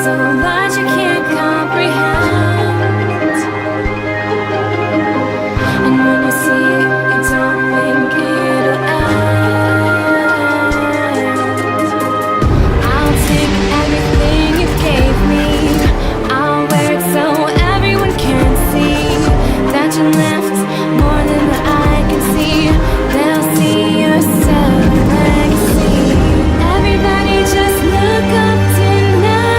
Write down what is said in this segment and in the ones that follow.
so much you can't comprehend. And when you see it, you don't think it'll end. I'll take everything you gave me. I'll wear it so everyone can see that you left more than the eye can see. They'll see your stellar legacy. Everybody just look up tonight.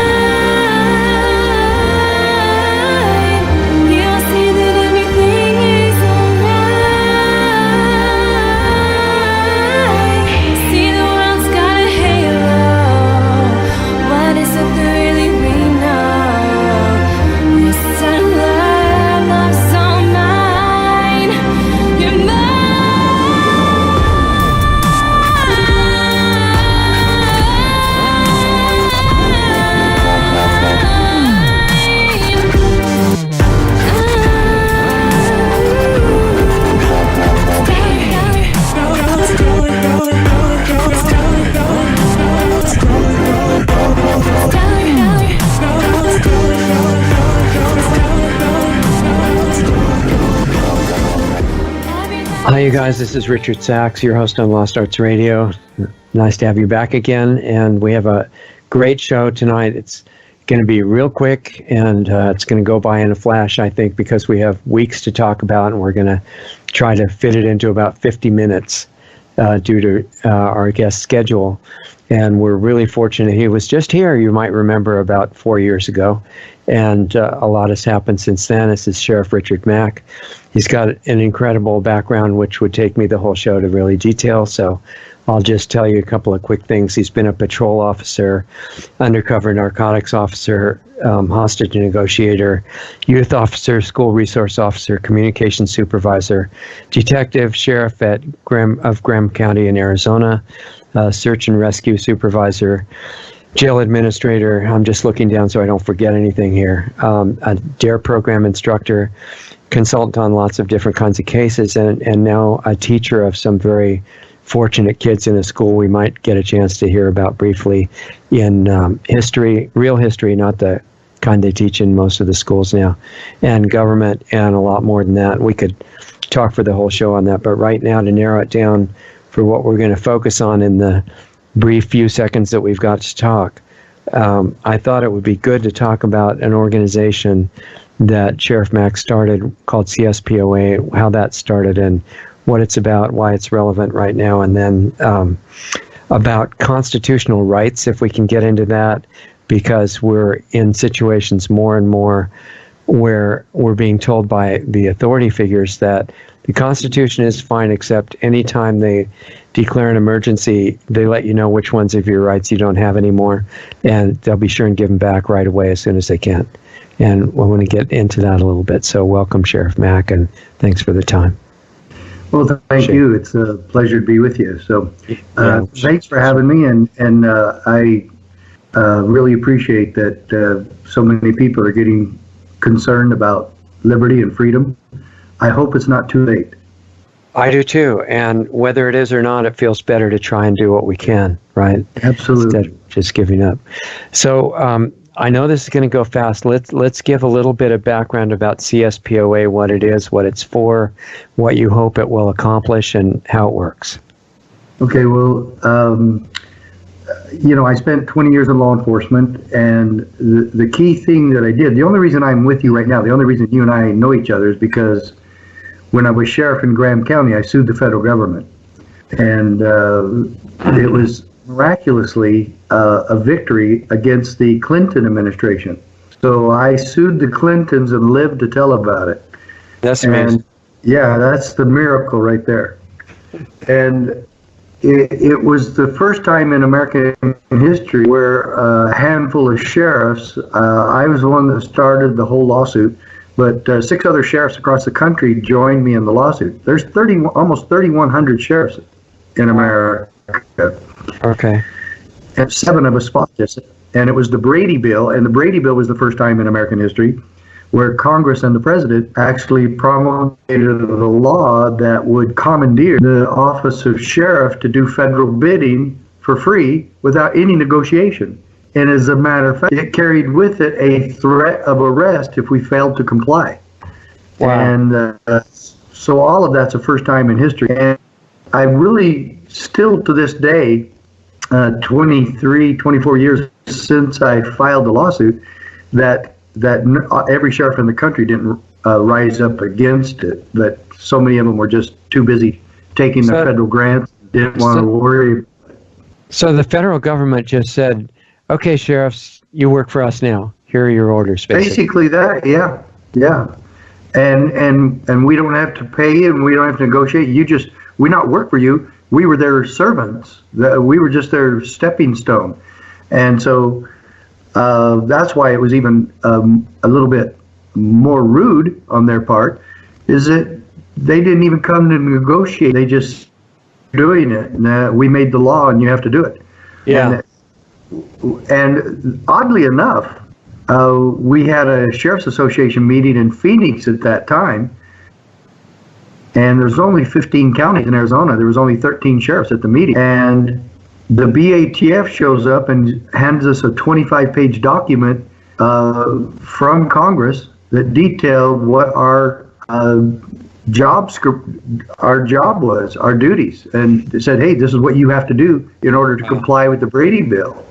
You'll see that everything is alright. See, the world's got a halo. What is it that really we know? We said love, love's all mine. You're mine. Hi, you guys. This is Richard Sachs, your host on Lost Arts Radio. Nice to have you back again. And we have a great show tonight. It's going to be real quick, and it's going to go by in a flash, I think, because we have weeks to talk about, and we're going to try to fit it into about 50 minutes due to our guest schedule. And we're really fortunate. He was just here, you might remember, about 4 years ago. And a lot has happened since then. This is Sheriff Richard Mack. He's got an incredible background, which would take me the whole show to really detail. So I'll just tell you a couple of quick things. He's been a patrol officer, undercover narcotics officer, hostage negotiator, youth officer, school resource officer, communications supervisor, detective, sheriff of Graham County in Arizona, search and rescue supervisor, jail administrator. I'm just looking down so I don't forget anything here. A DARE program instructor, consultant on lots of different kinds of cases, and now a teacher of some very fortunate kids in a school we might get a chance to hear about briefly in history, real history, not the kind they teach in most of the schools now, and government, and a lot more than that. We could talk for the whole show on that, but right now, to narrow it down for what we're going to focus on in the brief few seconds that we've got to talk, I thought it would be good to talk about an organization that Sheriff Mack started called CSPOA, how that started and what it's about, why it's relevant right now, and then about constitutional rights, if we can get into that, because we're in situations more and more where we're being told by the authority figures that the Constitution is fine, except anytime they declare an emergency, they let you know which ones of your rights you don't have anymore, and they'll be sure and give them back right away as soon as they can. And we want to get into that a little bit. So welcome, Sheriff Mack, and thanks for the time. Well, thank you. It's a pleasure to be with you. So thanks for having me, and I really appreciate that so many people are getting concerned about liberty and freedom. I hope it's not too late. I do too, and whether it is or not, it feels better to try and do what we can, right? Absolutely. Instead of just giving up. So I know this is going to go fast. Let's give a little bit of background about CSPOA, what it is, what it's for, what you hope it will accomplish, and how it works. Okay, well, I spent 20 years in law enforcement, and the key thing that I did, the only reason I'm with you right now, the only reason you and I know each other is because when I was sheriff in Graham County, I sued the federal government. And it was miraculously a victory against the Clinton administration. So I sued the Clintons and lived to tell about it. That's amazing. Yeah, that's the miracle right there. And it was the first time in American history where a handful of sheriffs, I was the one that started the whole lawsuit, but 6 other sheriffs across the country joined me in the lawsuit. There's almost 3,100 sheriffs in America. Okay. And 7 of us fought this. And it was the Brady Bill, and the Brady Bill was the first time in American history where Congress and the president actually promulgated a law that would commandeer the office of sheriff to do federal bidding for free without any negotiation. And as a matter of fact, it carried with it a threat of arrest if we failed to comply. Wow. And so all of that's a first time in history. And I really still to this day, 24 years since I filed the lawsuit, that every sheriff in the country didn't rise up against it, that so many of them were just too busy taking the federal grants, didn't want to worry. So the federal government just said, okay, sheriffs, you work for us now. Here are your orders, basically that, yeah. And we don't have to pay you, and we don't have to negotiate. We not work for you. We were their servants. We were just their stepping stone. And so that's why it was even a little bit more rude on their part, is that they didn't even come to negotiate. They just doing it. And, we made the law, and you have to do it. Yeah. And oddly enough, we had a Sheriff's Association meeting in Phoenix at that time, and there's only 15 counties in Arizona. There was only 13 sheriffs at the meeting. And the BATF shows up and hands us a 25-page document from Congress that detailed what our job was, our duties. And it said, hey, this is what you have to do in order to comply with the Brady Bill.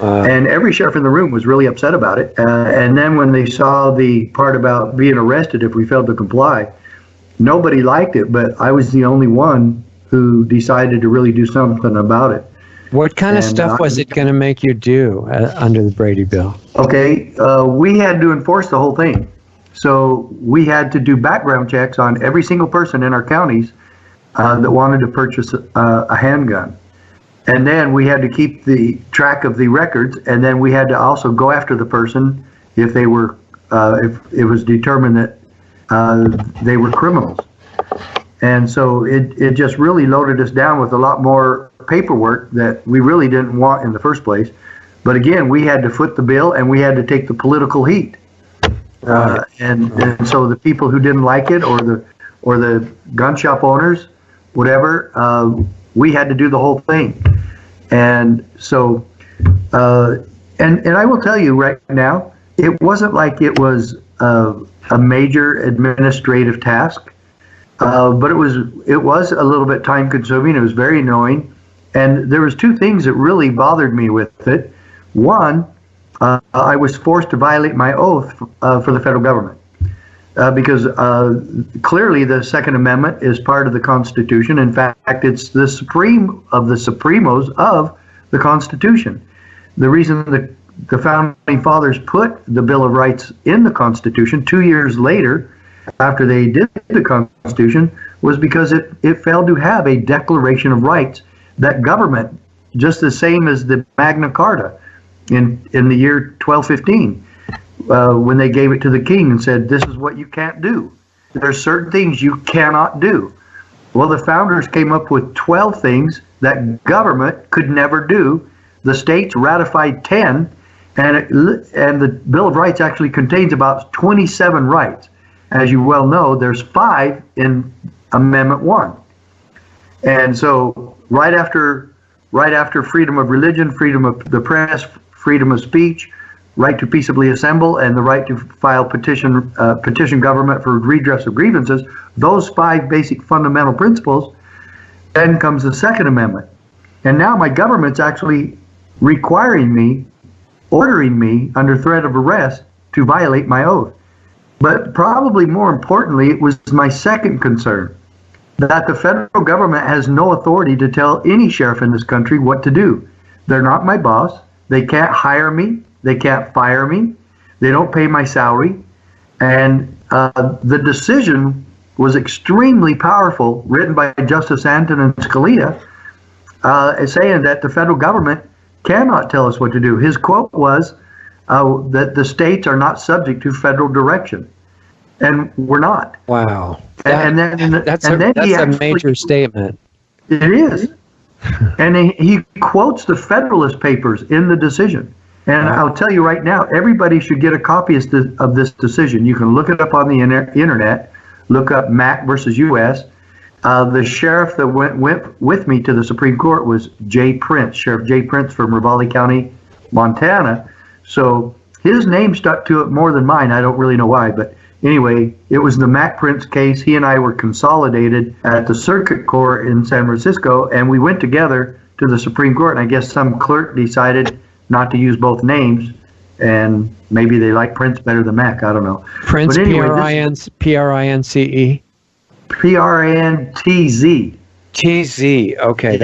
And every sheriff in the room was really upset about it. And then when they saw the part about being arrested if we failed to comply, nobody liked it, but I was the only one who decided to really do something about it. What kind of stuff was it going to make you do under the Brady Bill? Okay, we had to enforce the whole thing. So we had to do background checks on every single person in our counties that wanted to purchase a handgun. And then we had to keep the track of the records, and then we had to also go after the person if they were, if it was determined that they were criminals. And so it just really loaded us down with a lot more paperwork that we really didn't want in the first place. But again, we had to foot the bill, and we had to take the political heat. And so the people who didn't like it, or the gun shop owners, whatever, we had to do the whole thing. And so, and I will tell you right now, it wasn't like it was a major administrative task, but it was a little bit time consuming. It was very annoying. And there was two things that really bothered me with it. One, I was forced to violate my oath for the federal government. Because clearly the Second Amendment is part of the Constitution. In fact, it's the supreme of the supremos of the Constitution. The reason the Founding Fathers put the Bill of Rights in the Constitution 2 years later, after they did the Constitution, was because it failed to have a Declaration of Rights that government, just the same as the Magna Carta in the year 1215. When they gave it to the king and said, this is what you can't do. There's certain things you cannot do. Well, the founders came up with 12 things that government could never do. The states ratified 10, and the Bill of Rights actually contains about 27 rights. As you well know, there's 5 in Amendment 1. And so right after freedom of religion, freedom of the press, freedom of speech, right to peaceably assemble, and the right to file petition government for redress of grievances, those 5 basic fundamental principles, then comes the Second Amendment. And now my government's actually requiring me, ordering me under threat of arrest to violate my oath. But probably more importantly, it was my second concern, that the federal government has no authority to tell any sheriff in this country what to do. They're not my boss. They can't hire me. They can't fire me. They don't pay my salary. And the decision was extremely powerful, written by Justice Antonin Scalia, saying that the federal government cannot tell us what to do. His quote was that the states are not subject to federal direction. And we're not. Wow. That's a major statement. It is. And he quotes the Federalist Papers in the decision. And I'll tell you right now, everybody should get a copy of this decision. You can look it up on the internet, look up Mack versus U.S. The sheriff that went with me to the Supreme Court was Jay Prince, Sheriff Jay Prince from Ravalli County, Montana. So his name stuck to it more than mine. I don't really know why, but anyway, it was the Mack Prince case. He and I were consolidated at the circuit court in San Francisco, and we went together to the Supreme Court. And I guess some clerk decided not to use both names, and maybe they like Prince better than Mack. I don't know. Prince, but anyway, P-R-I-N-C-E? P-R-A-N-T-Z. T-Z, okay.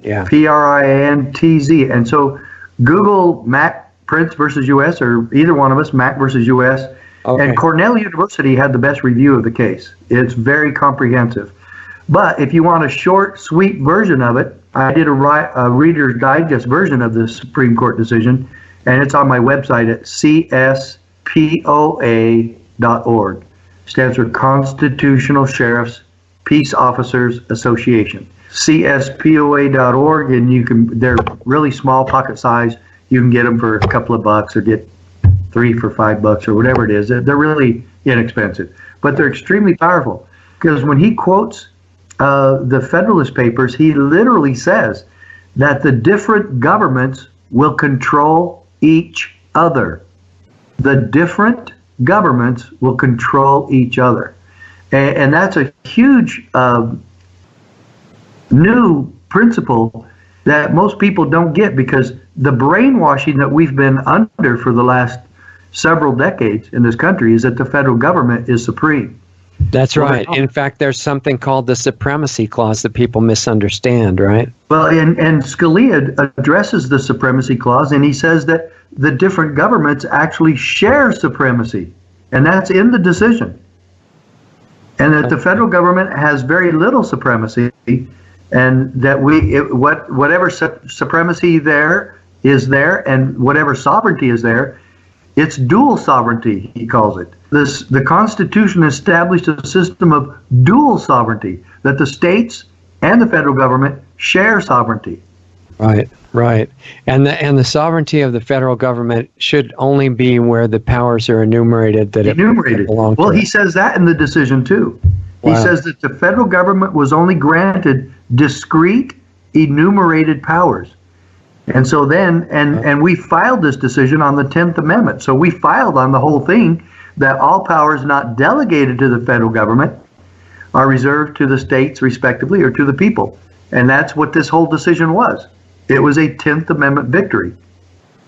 Yeah. P-R-I-N-T-Z. And so Google Mack Prince versus U.S., or either one of us, Mack versus U.S., okay. And Cornell University had the best review of the case. It's very comprehensive. But if you want a short, sweet version of it, I did a Reader's Digest version of the Supreme Court decision, and it's on my website at CSPOA.org. Stands for Constitutional Sheriffs Peace Officers Association. CSPOA.org, and they're really small, pocket size. You can get them for a couple of bucks, or get 3 for $5 or whatever it is. They're really inexpensive, but they're extremely powerful, because when he quotes the Federalist Papers, he literally says that the different governments will control each other. The different governments will control each other. And that's a huge new principle that most people don't get, because the brainwashing that we've been under for the last several decades in this country is that the federal government is supreme. That's right. In fact, there's something called the Supremacy Clause that people misunderstand, right? Well, and Scalia addresses the Supremacy Clause, and he says that the different governments actually share supremacy, and that's in the decision. And that the federal government has very little supremacy, and that whatever supremacy there is there, and whatever sovereignty is there, it's dual sovereignty, he calls it. The Constitution established a system of dual sovereignty, that the states and the federal government share sovereignty. Right. And the sovereignty of the federal government should only be where the powers are enumerated that belong to. Well, he says that in the decision too. Wow. He says that the federal government was only granted discrete enumerated powers. And so then, and we filed this decision on the 10th Amendment. So we filed on the whole thing that all powers not delegated to the federal government are reserved to the states respectively, or to the people. And that's what this whole decision was. It was a 10th Amendment victory.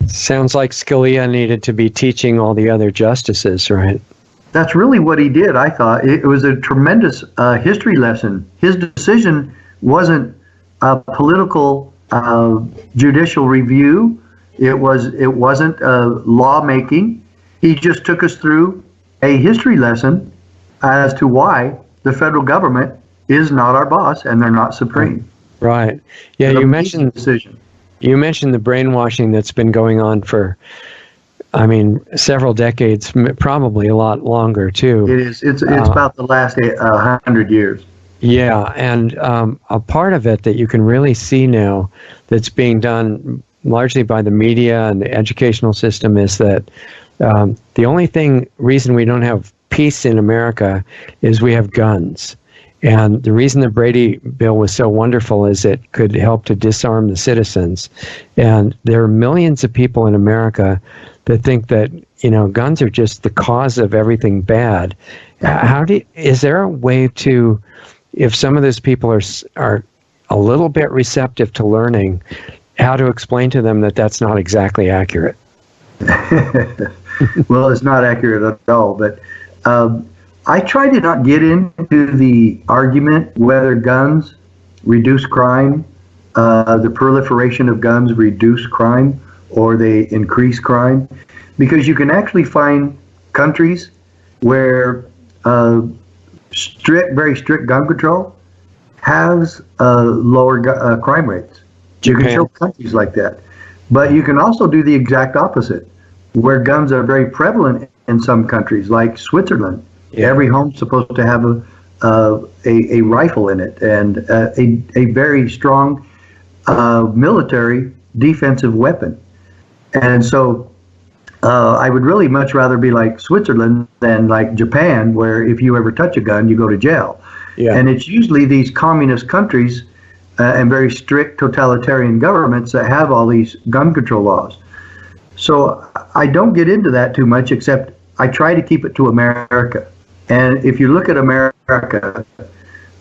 Sounds like Scalia needed to be teaching all the other justices, right? That's really what he did, I thought. It was a tremendous history lesson. His decision wasn't a political judicial review. It wasn't lawmaking. He just took us through a history lesson as to why the federal government is not our boss and they're not supreme. Right. Yeah, you mentioned the brainwashing that's been going on for, several decades, probably a lot longer too. It is. It's about the last 100 years. Yeah, and a part of it that you can really see now that's being done largely by the media and the educational system is that the only reason we don't have peace in America is we have guns. And the reason the Brady Bill was so wonderful is it could help to disarm the citizens. And there are millions of people in America that think that, guns are just the cause of everything bad. Is there a way to, if some of those people are a little bit receptive to learning, how to explain to them that that's not exactly accurate? Well, it's not accurate at all, but I try to not get into the argument whether guns reduce crime, the proliferation of guns reduce crime, or they increase crime, because you can actually find countries where very strict gun control has lower crime rates. You can show countries like that. But you can also do the exact opposite, where guns are very prevalent in some countries, like Switzerland. Yeah. Every home's supposed to have a rifle in it, and a very strong military defensive weapon. And so I would really much rather be like Switzerland than like Japan, where if you ever touch a gun, you go to jail. Yeah. And it's usually these communist countries and very strict totalitarian governments that have all these gun control laws. So I don't get into that too much, except I try to keep it to America. And if you look at America,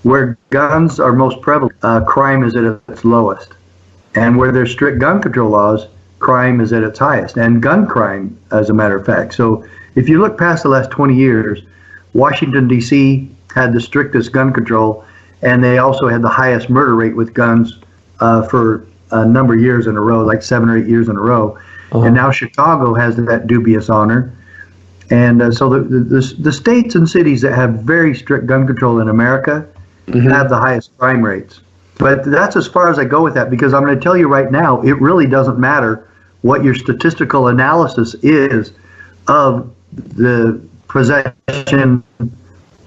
where guns are most prevalent, crime is at its lowest. And where there's strict gun control laws, crime is at its highest, and gun crime, as a matter of fact. So if you look past the last 20 years, Washington, D.C. had the strictest gun control, and they also had the highest murder rate with guns for a number of years in a row, like 7 or 8 years in a row. And now Chicago has that dubious honor. And so the states and cities that have very strict gun control in America have the highest crime rates. But that's as far as I go with that, because I'm going to tell you right now, it really doesn't matter what your statistical analysis is of the possession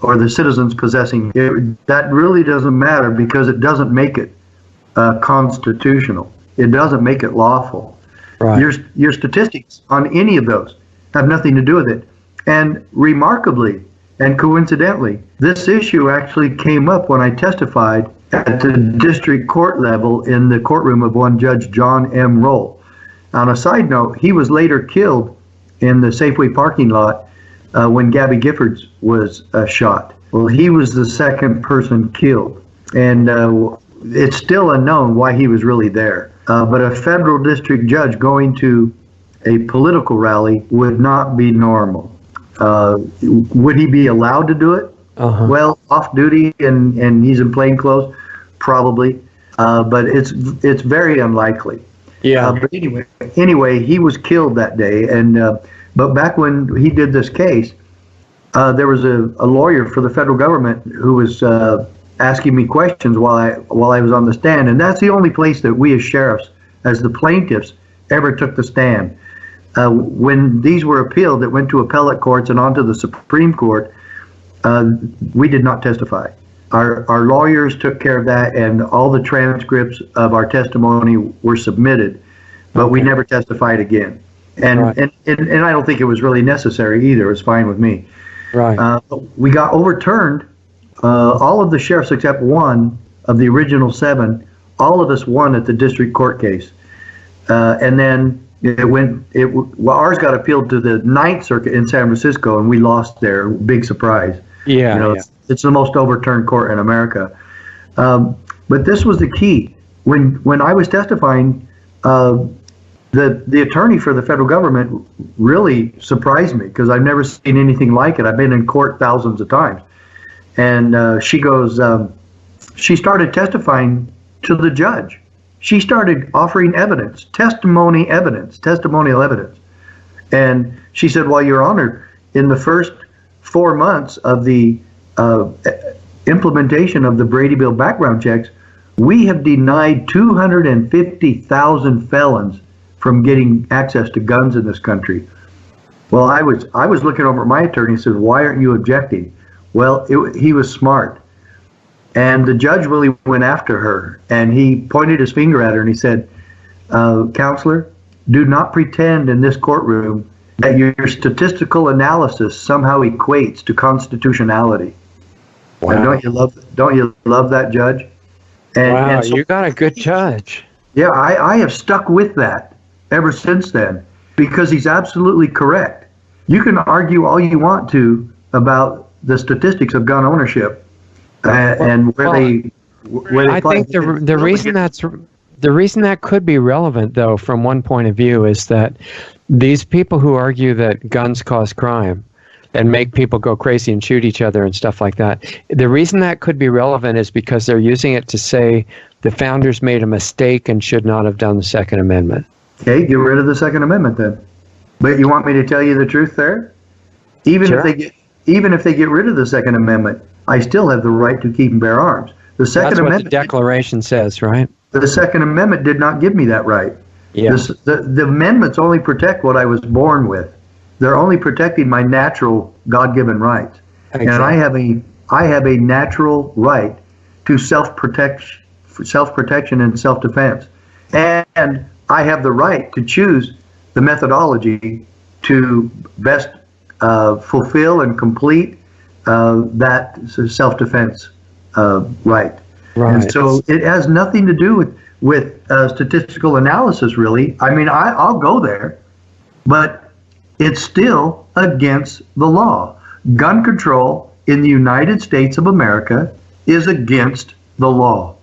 or the citizens possessing it. That really doesn't matter, because it doesn't make it constitutional. It doesn't make it lawful. Right. Your statistics on any of those have nothing to do with it. And remarkably and coincidentally, this issue actually came up when I testified at the district court level in the courtroom of one Judge John M. Roll. On a side note, he was later killed in the Safeway parking lot when Gabby Giffords was shot. Well, he was the second person killed, and it's still unknown why he was really there. But a federal district judge going to a political rally would not be normal. Would he be allowed to do it? Well, off duty and he's in plain clothes, probably. But it's very unlikely. Yeah. But anyway, he was killed that day. And but back when he did this case, there was a lawyer for the federal government who was asking me questions while I was on the stand, and that's the only place that we as sheriffs, as the plaintiffs, ever took the stand. When these were appealed, that went to appellate courts and on to the Supreme Court, we did not testify. Our lawyers took care of that, and all the transcripts of our testimony were submitted, but we never testified again. And, and I don't think it was really necessary either. It was fine with me. Right. We got overturned. All of the sheriffs except one of the original 7, all of us won at the district court case. And then ours got appealed to the 9th Circuit in San Francisco, and we lost there. Big surprise. Yeah. It's the most overturned court in America. But this was the key. When I was testifying, the attorney for the federal government really surprised me, because I've never seen anything like it. I've been in court thousands of times. And she goes, she started testifying to the judge. She started offering evidence, testimonial evidence. And she said, well, Your Honor, in the first 4 months of the implementation of the Brady Bill background checks, we have denied 250,000 felons from getting access to guns in this country. Well, I was looking over at my attorney and said, why aren't you objecting? Well, he was smart. And the judge really went after her, and he pointed his finger at her and he said, Counselor, do not pretend in this courtroom that your statistical analysis somehow equates to constitutionality. Wow. Don't you love that judge? Wow, so, you got a good judge. Yeah, I have stuck with that ever since then, because he's absolutely correct. You can argue all you want to about the statistics of gun ownership and where they I think the reason that could be relevant, though, from one point of view, is that these people who argue that guns cause crime and make people go crazy and shoot each other and stuff like that, the reason that could be relevant is because they're using it to say the founders made a mistake and should not have done the Second Amendment. Okay, get rid of the Second Amendment then. But you want me to tell you the truth there? Even if they get rid of the Second Amendment, I still have the right to keep and bear arms. That's what the Declaration says, right? The Second Amendment did not give me that right. Yeah. The amendments only protect what I was born with. They're only protecting my natural God-given rights. Exactly. And I have a natural right to self-protection and self-defense. And I have the right to choose the methodology to best fulfill and complete that self-defense right. And so it has nothing to do with statistical analysis, really. I mean, I'll go there, but it's still against the law. Gun control in the United States of America is against the law.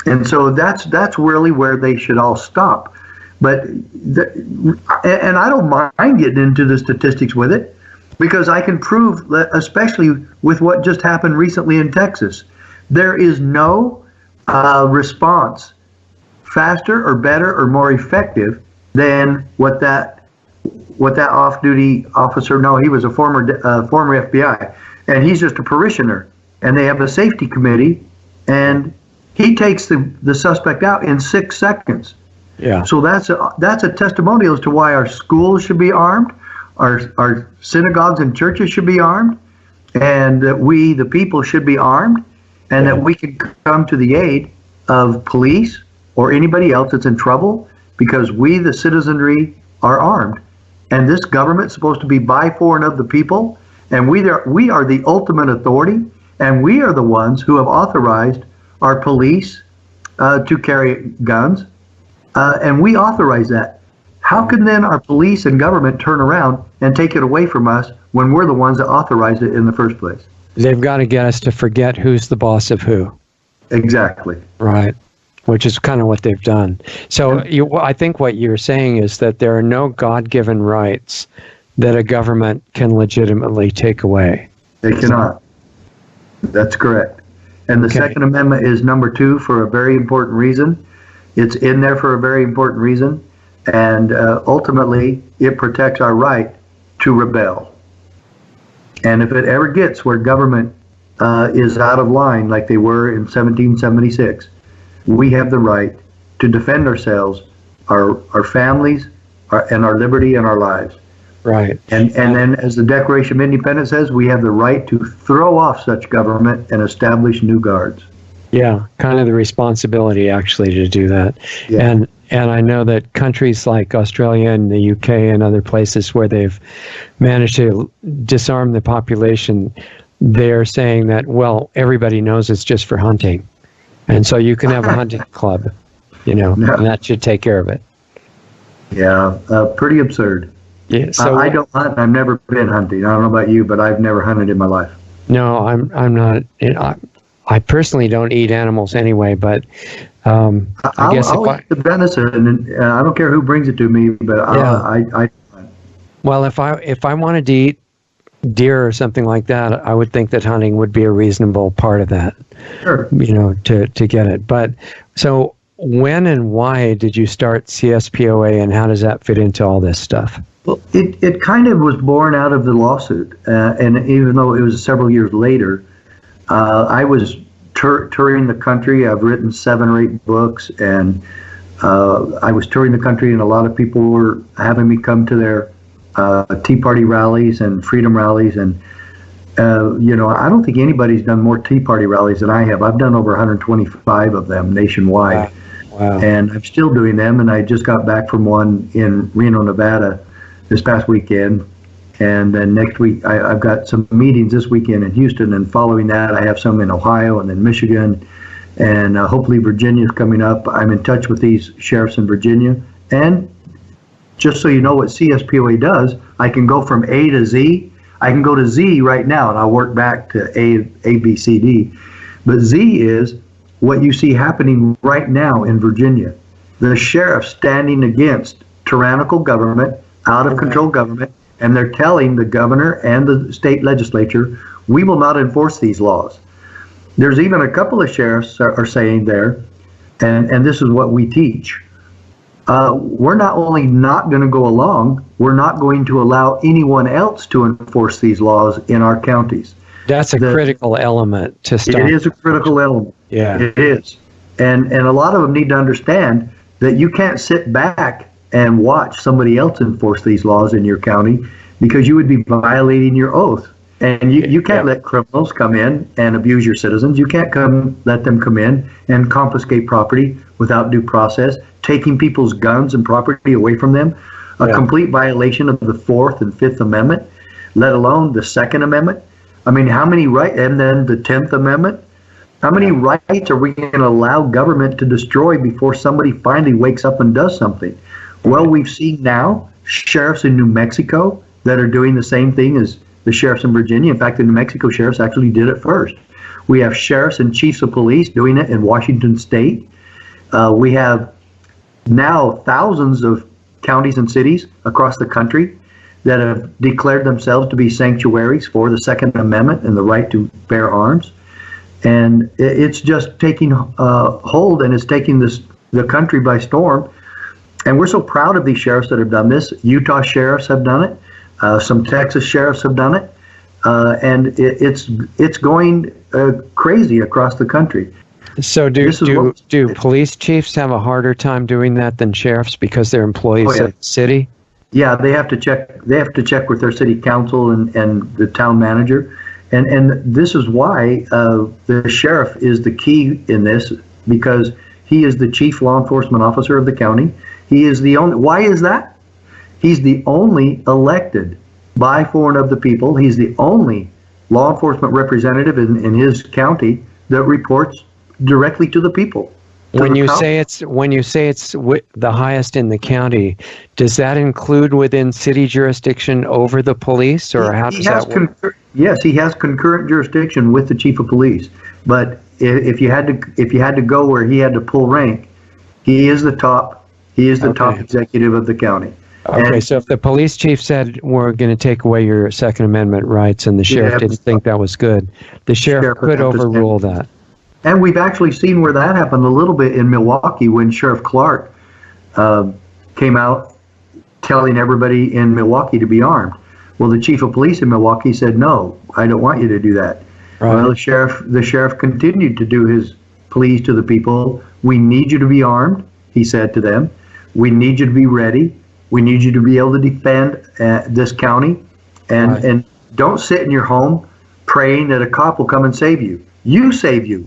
And so that's really where they should all stop. But and I don't mind getting into the statistics with it, because I can prove that, especially with what just happened recently in Texas, there is no response faster or better or more effective than what that off-duty officer. No, he was a former FBI, and he's just a parishioner. And they have a safety committee, and he takes the suspect out in 6 seconds. Yeah. So that's a testimonial as to why our schools should be armed, our synagogues and churches should be armed, and that we, the people, should be armed, and that we can come to the aid of police or anybody else that's in trouble, because we, the citizenry, are armed. And this government's supposed to be by, for, and of the people, and we are the ultimate authority, and we are the ones who have authorized our police to carry guns, and we authorize that. How can then our police and government turn around and take it away from us when we're the ones that authorized it in the first place? They've got to get us to forget who's the boss of who. Exactly. Right. Which is kind of what they've done. So I think what you're saying is that there are no God-given rights that a government can legitimately take away. They cannot. That's correct. And the Second Amendment is number 2 for a very important reason. It's in there for a very important reason. And ultimately, it protects our right to rebel. And if it ever gets where government is out of line, like they were in 1776, we have the right to defend ourselves, our families, and our liberty and our lives. Right. And then, as the Declaration of Independence says, we have the right to throw off such government and establish new guards. Yeah, kind of the responsibility actually to do that. Yeah. And I know that countries like Australia and the UK and other places where they've managed to disarm the population, they're saying that, well, everybody knows it's just for hunting. And so you can have a hunting club, and that should take care of it. Yeah, pretty absurd. Yeah, so I don't hunt. I've never been hunting. I don't know about you, but I've never hunted in my life. No, I'm not. I personally don't eat animals anyway, but I guess I'll eat the venison, and I don't care who brings it to me. But I well, if I wanted to eat deer or something like that, I would think that hunting would be a reasonable part of that. Sure. To get it. But so when and why did you start CSPOA, and how does that fit into all this stuff? Well, it kind of was born out of the lawsuit, and even though it was several years later, I was touring the country. I've written 7 or 8 books, and I was touring the country, and a lot of people were having me come to their Tea Party rallies and freedom rallies, and I don't think anybody's done more Tea Party rallies than I have. I've done over 125 of them nationwide. Wow. And I'm still doing them, and I just got back from one in Reno, Nevada this past weekend, and then next week I've got some meetings this weekend in Houston, and following that I have some in Ohio and then Michigan, and hopefully Virginia's coming up. I'm in touch with these sheriffs in Virginia, and just so you know what CSPOA does, I can go from A to Z. I can go to Z right now, and I'll work back to A, B, C, D. But Z is what you see happening right now in Virginia. The sheriff standing against tyrannical government, out of control government, and they're telling the governor and the state legislature, we will not enforce these laws. There's even a couple of sheriffs are saying there, and this is what we teach. We're not only not going to go along, we're not going to allow anyone else to enforce these laws in our counties. That's a critical element to stop. It is a critical element. Yeah. It is. And a lot of them need to understand that you can't sit back and watch somebody else enforce these laws in your county, because you would be violating your oath. And you can't let criminals come in and abuse your citizens. You can't let them come in and confiscate property without due process, taking people's guns and property away from them. A complete violation of the 4th and 5th Amendment, let alone the 2nd Amendment. I mean, how many rights, and then the 10th Amendment? How many rights are we going to allow government to destroy before somebody finally wakes up and does something? Well, we've seen now sheriffs in New Mexico that are doing the same thing as the sheriffs in Virginia. In fact, the New Mexico sheriffs actually did it first. We have sheriffs and chiefs of police doing it in Washington State. We have now thousands of counties and cities across the country that have declared themselves to be sanctuaries for the Second Amendment and the right to bear arms. And it's just taking hold, and it's taking the country by storm. And we're so proud of these sheriffs that have done this. Utah sheriffs have done it. Some Texas sheriffs have done it. And it's going crazy across the country. So do police chiefs have a harder time doing that than sheriffs because they're employees of the city? Yeah, they have to check. They have to check with their city council and the town manager, and this is why the sheriff is the key in this, because he is the chief law enforcement officer of the county. He is the only. Why is that? He's the only elected by, for, and of the people. He's the only law enforcement representative in his county that reports directly to the people. When you say it's the highest in the county, does that include within city jurisdiction over the police, or how does that work? Yes, he has concurrent jurisdiction with the chief of police. But if you had to go where he had to pull rank, he is the top. He is the top executive of the county. Okay, and so if the police chief said we're going to take away your Second Amendment rights, and the sheriff didn't think that was good, the sheriff could overrule that. And we've actually seen where that happened a little bit in Milwaukee when Sheriff Clark came out telling everybody in Milwaukee to be armed. Well, the chief of police in Milwaukee said, "No, I don't want you to do that." Right. Well, the sheriff continued to do his pleas to the people. "We need you to be armed," he said to them. "We need you to be ready. We need you to be able to defend this county, and don't sit in your home praying that a cop will come and save you. You save you."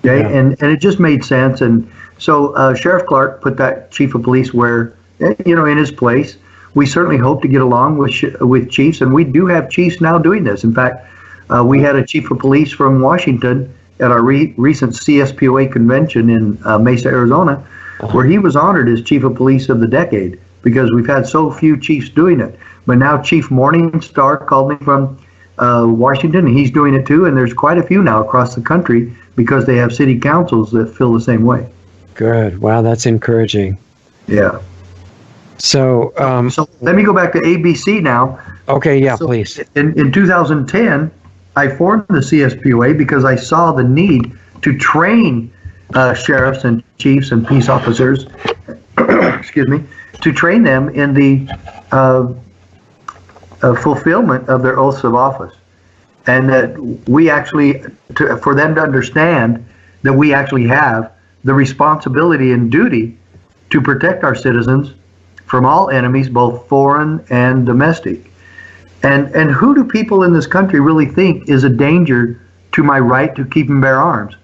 Okay, yeah. And it just made sense, and so Sheriff Clark put that chief of police where, in his place. We certainly hope to get along with chiefs, and we do have chiefs now doing this. In fact, we had a chief of police from Washington at our recent CSPOA convention in Mesa, Arizona, where he was honored as chief of police of the decade because we've had so few chiefs doing it. But now Chief Morningstar called me from Washington, and he's doing it too, and there's quite a few now across the country because they have city councils that feel the same way. Good. Wow, that's encouraging. Yeah. So let me go back to ABC now. Okay, yeah, please. In 2010, I formed the CSPOA because I saw the need to train sheriffs and chiefs and peace officers, excuse me, to train them in the fulfillment of their oaths of office. And that we actually, for them to understand that we actually have the responsibility and duty to protect our citizens from all enemies, both foreign and domestic. And who do people in this country really think is a danger to my right to keep and bear arms?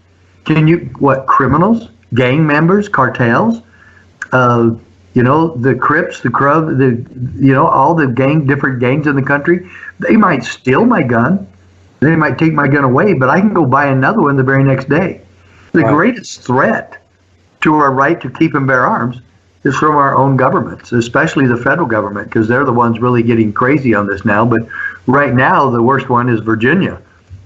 Criminals, gang members, cartels, the Crips, the Crub, all the different gangs in the country. They might steal my gun. They might take my gun away, but I can go buy another one the very next day. The greatest threat to our right to keep and bear arms is from our own governments, especially the federal government, because they're the ones really getting crazy on this now. But right now, the worst one is Virginia,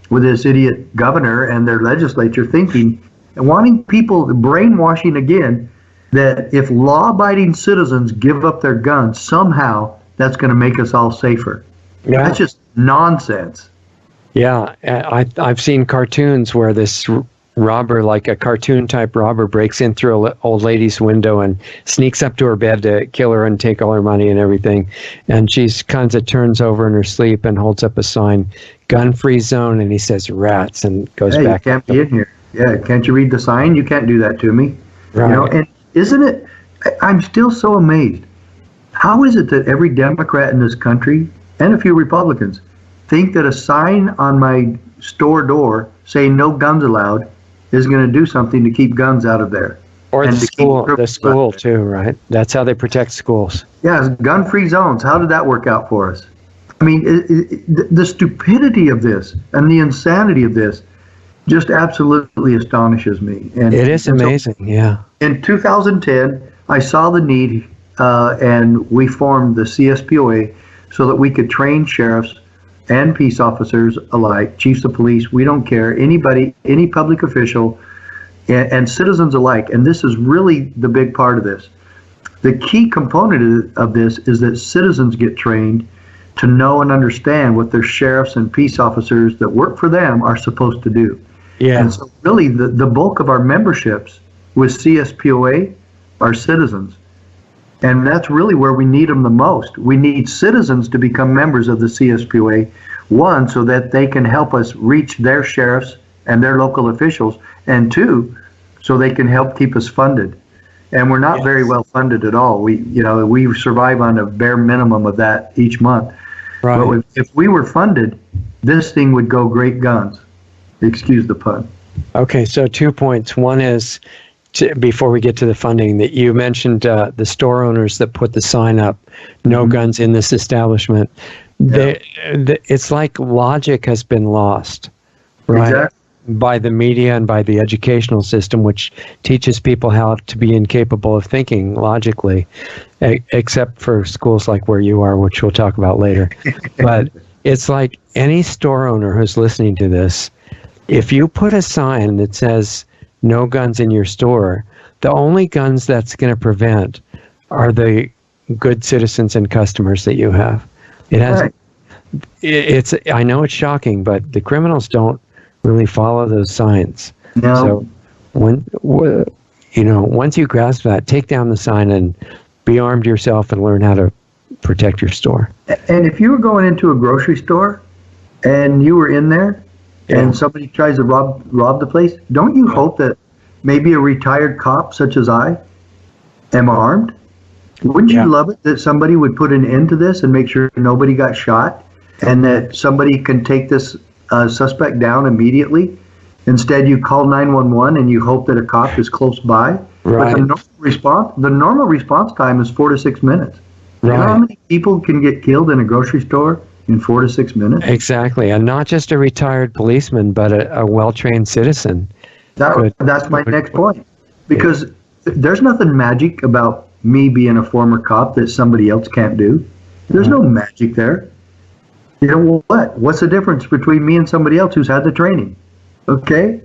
with this idiot governor and their legislature thinking and wanting people, brainwashing again, that if law-abiding citizens give up their guns, somehow that's going to make us all safer. Yeah. That's just nonsense. Yeah, I've seen cartoons where this robber, like a cartoon-type robber, breaks in through an old lady's window and sneaks up to her bed to kill her and take all her money and everything. And she kind of turns over in her sleep and holds up a sign, gun-free zone, and he says, rats, and goes back. You can't be in here. Yeah, can't you read the sign? You can't do that to me. Right. And isn't it, I'm still so amazed. How is it that every Democrat in this country, and a few Republicans, think that a sign on my store door saying no guns allowed is going to do something to keep guns out of there? Or the school too, right? That's how they protect schools. Yeah, gun-free zones. How did that work out for us? I mean, the stupidity of this and the insanity of this just absolutely astonishes me. And it is amazing, yeah. In 2010, I saw the need and we formed the CSPOA so that we could train sheriffs and peace officers alike, chiefs of police, we don't care, anybody, any public official, and citizens alike. And this is really the big part of this. The key component of this is that citizens get trained to know and understand what their sheriffs and peace officers that work for them are supposed to do. Yeah. And so really the bulk of our memberships with CSPOA are citizens. And that's really where we need them the most. We need citizens to become members of the CSPOA, one, so that they can help us reach their sheriffs and their local officials, and two, so they can help keep us funded. And we're not very well funded at all. We survive on a bare minimum of that each month. Right. But if we were funded, this thing would go great guns. Excuse the pun. Okay, so 2 points. One is, before we get to the funding, that you mentioned the store owners that put the sign up, no guns in this establishment. Yeah. It's like logic has been lost, right? Exactly. By the media and by the educational system, which teaches people how to be incapable of thinking logically, except for schools like where you are, which we'll talk about later. But it's like any store owner who's listening to this, if you put a sign that says no guns in your store, the only guns that's going to prevent are the good citizens and customers that you have. It has. Right. It's. I know it's shocking, but the criminals don't really follow those signs. No. So once you grasp that, take down the sign and be armed yourself and learn how to protect your store. And if you were going into a grocery store and you were in there and somebody tries to rob the place, don't you hope that maybe a retired cop such as I am armed? Wouldn't you love it that somebody would put an end to this and make sure nobody got shot, and that somebody can take this suspect down immediately? Instead, you call 911 and you hope that a cop is close by. Right. But the normal response time is 4 to 6 minutes. Right. You know how many people can get killed in a grocery store in 4 to 6 minutes? Exactly, and not just a retired policeman, but a well-trained citizen. That's my next point. Because there's nothing magic about me being a former cop that somebody else can't do. There's no magic there. You know what? What's the difference between me and somebody else who's had the training? Okay?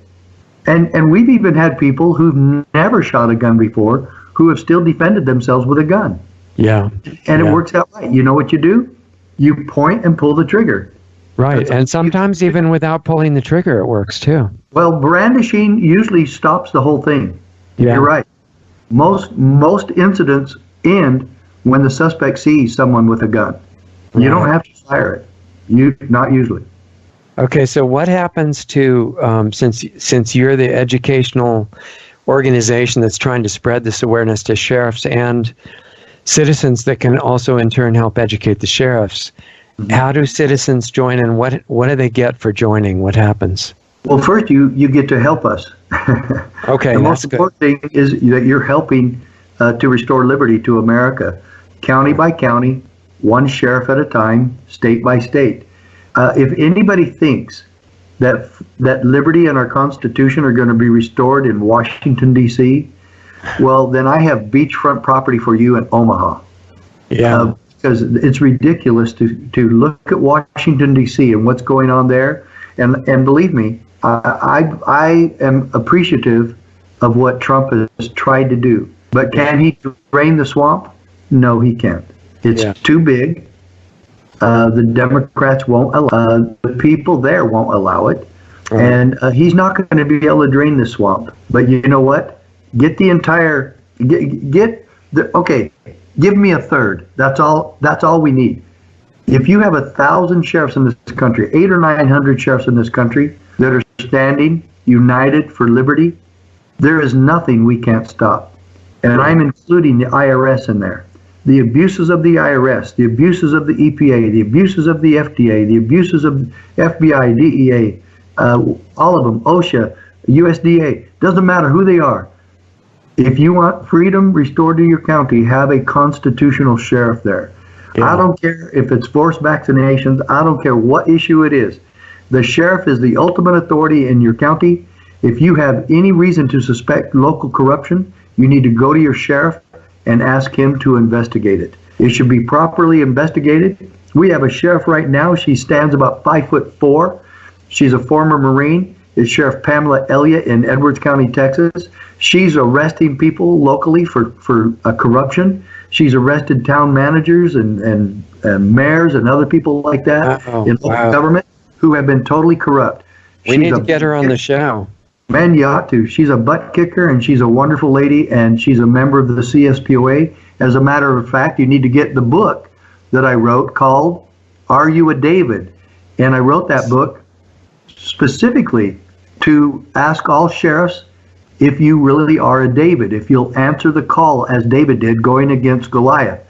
And we've even had people who've never shot a gun before who have still defended themselves with a gun. Yeah. And it works out right. You know what you do? You point and pull the trigger. Right, and sometimes even without pulling the trigger, it works too. Well, brandishing usually stops the whole thing. Yeah. You're right. Most incidents end when the suspect sees someone with a gun. You don't have to fire it. Not usually. Okay, so what happens to since you're the educational organization that's trying to spread this awareness to sheriffs and citizens that can also in turn help educate the sheriffs? How do citizens join, and what do they get for joining? What happens? Well, first you get to help us. Okay, the most important thing is that you're helping to restore liberty to America, county by county, one sheriff at a time, state by state. If anybody thinks that liberty and our Constitution are going to be restored in Washington, D.C., well, then I have beachfront property for you in Omaha. Yeah. Because it's ridiculous to look at Washington, D.C. and what's going on there. And believe me, I am appreciative of what Trump has tried to do. But can he drain the swamp? No, he can't. It's too big. The Democrats won't allow the people there won't allow it. And he's not going to be able to drain the swamp. But you know what? Get the entire, give me a third. That's all we need. If you have 1,000 sheriffs in this country, 800 or 900 sheriffs in this country that are standing united for liberty, there is nothing we can't stop. And I'm including the IRS in there. The abuses of the IRS, the abuses of the EPA, the abuses of the FDA, the abuses of FBI, DEA, all of them, OSHA, USDA, doesn't matter who they are. If you want freedom restored to your county, have a constitutional sheriff there. I don't care if it's forced vaccinations. I don't care what issue it is. The sheriff is the ultimate authority in your county. If you have any reason to suspect local corruption, you need to go to your sheriff and ask him to investigate it. It should be properly investigated. We have a sheriff right now. She stands about 5'4". She's a former Marine. It's Sheriff Pamela Elliott in Edwards County, Texas. She's arresting people locally for corruption. She's arrested town managers and mayors and other people like that in local government who have been totally corrupt. We need to get her on the show. Man, you ought to. She's a butt kicker, and she's a wonderful lady, and she's a member of the CSPOA. As a matter of fact, you need to get the book that I wrote called Are You a David? And I wrote that book specifically to ask all sheriffs if you really are a David, if you'll answer the call as David did going against Goliath.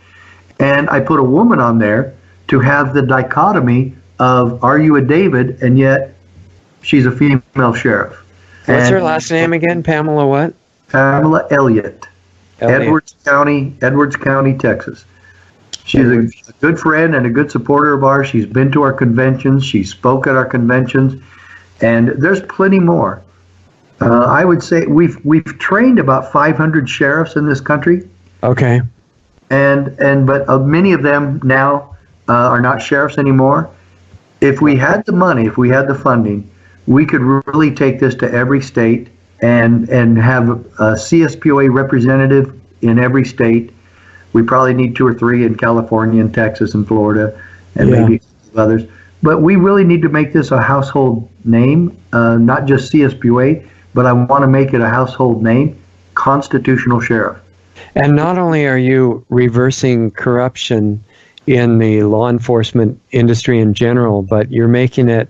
And I put a woman on there to have the dichotomy of are you a David, and yet she's a female sheriff. What's her last name again? Pamela what? Pamela Elliott. Edwards County, Texas. She's a good friend and a good supporter of ours. She's been to our conventions. She spoke at our conventions, and there's plenty more. I would say we've trained about 500 sheriffs in this country. Okay. But many of them now are not sheriffs anymore. If we had the money, if we had the funding, we could really take this to every state and have a CSPOA representative in every state. We probably need 2 or 3 in California and Texas and Florida and maybe others. But we really need to make this a household name, not just CSPOA, but I want to make it a household name, constitutional sheriff. And not only are you reversing corruption in the law enforcement industry in general, but you're making it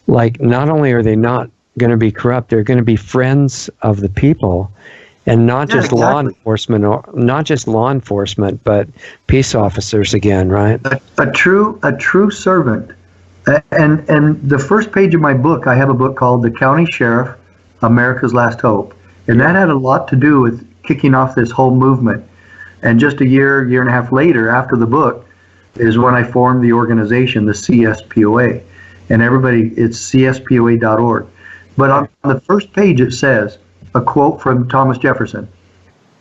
like not only are they not going to be corrupt, they're going to be friends of the people, and not just law enforcement, or not just law enforcement, but peace officers again, right? A true servant. And the first page of my book, I have a book called The County Sheriff, America's Last Hope. And that had a lot to do with kicking off this whole movement. And just a year and a half later, after the book, is when I formed the organization, the CSPOA. And everybody, it's CSPOA.org. But on the first page, it says, a quote from Thomas Jefferson,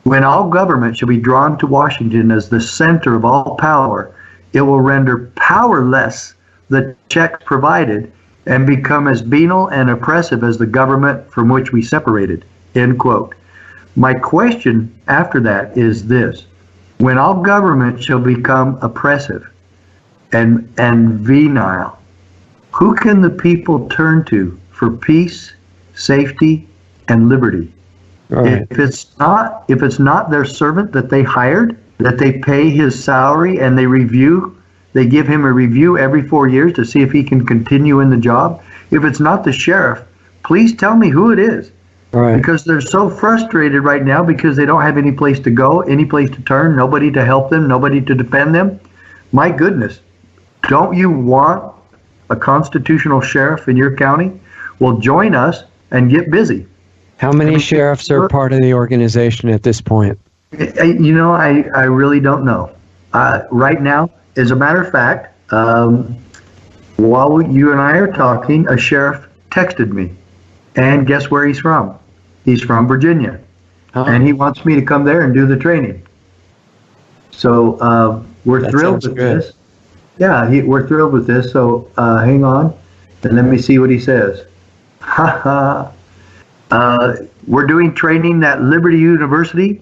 "When all government shall be drawn to Washington as the center of all power, it will render powerless the checks provided and become as venal and oppressive as the government from which we separated." End quote. My question after that is this: when all government shall become oppressive and venal, who can the people turn to for peace, safety, and liberty? Right. If it's not their servant that they hired, that they pay his salary and they give him a review every 4 years to see if he can continue in the job. If it's not the sheriff, please tell me who it is. Right. Because they're so frustrated right now because they don't have any place to go, any place to turn, nobody to help them, nobody to defend them. My goodness, don't you want a constitutional sheriff in your county? Well, join us and get busy. How many sheriffs are part of the organization at this point? I really don't know. Right now, as a matter of fact, while you and I are talking, a sheriff texted me. And guess where he's from? He's from Virginia. Oh. And he wants me to come there and do the training. So we're thrilled with this. Yeah, we're thrilled with this. So hang on and let me see what he says. We're doing training at Liberty University,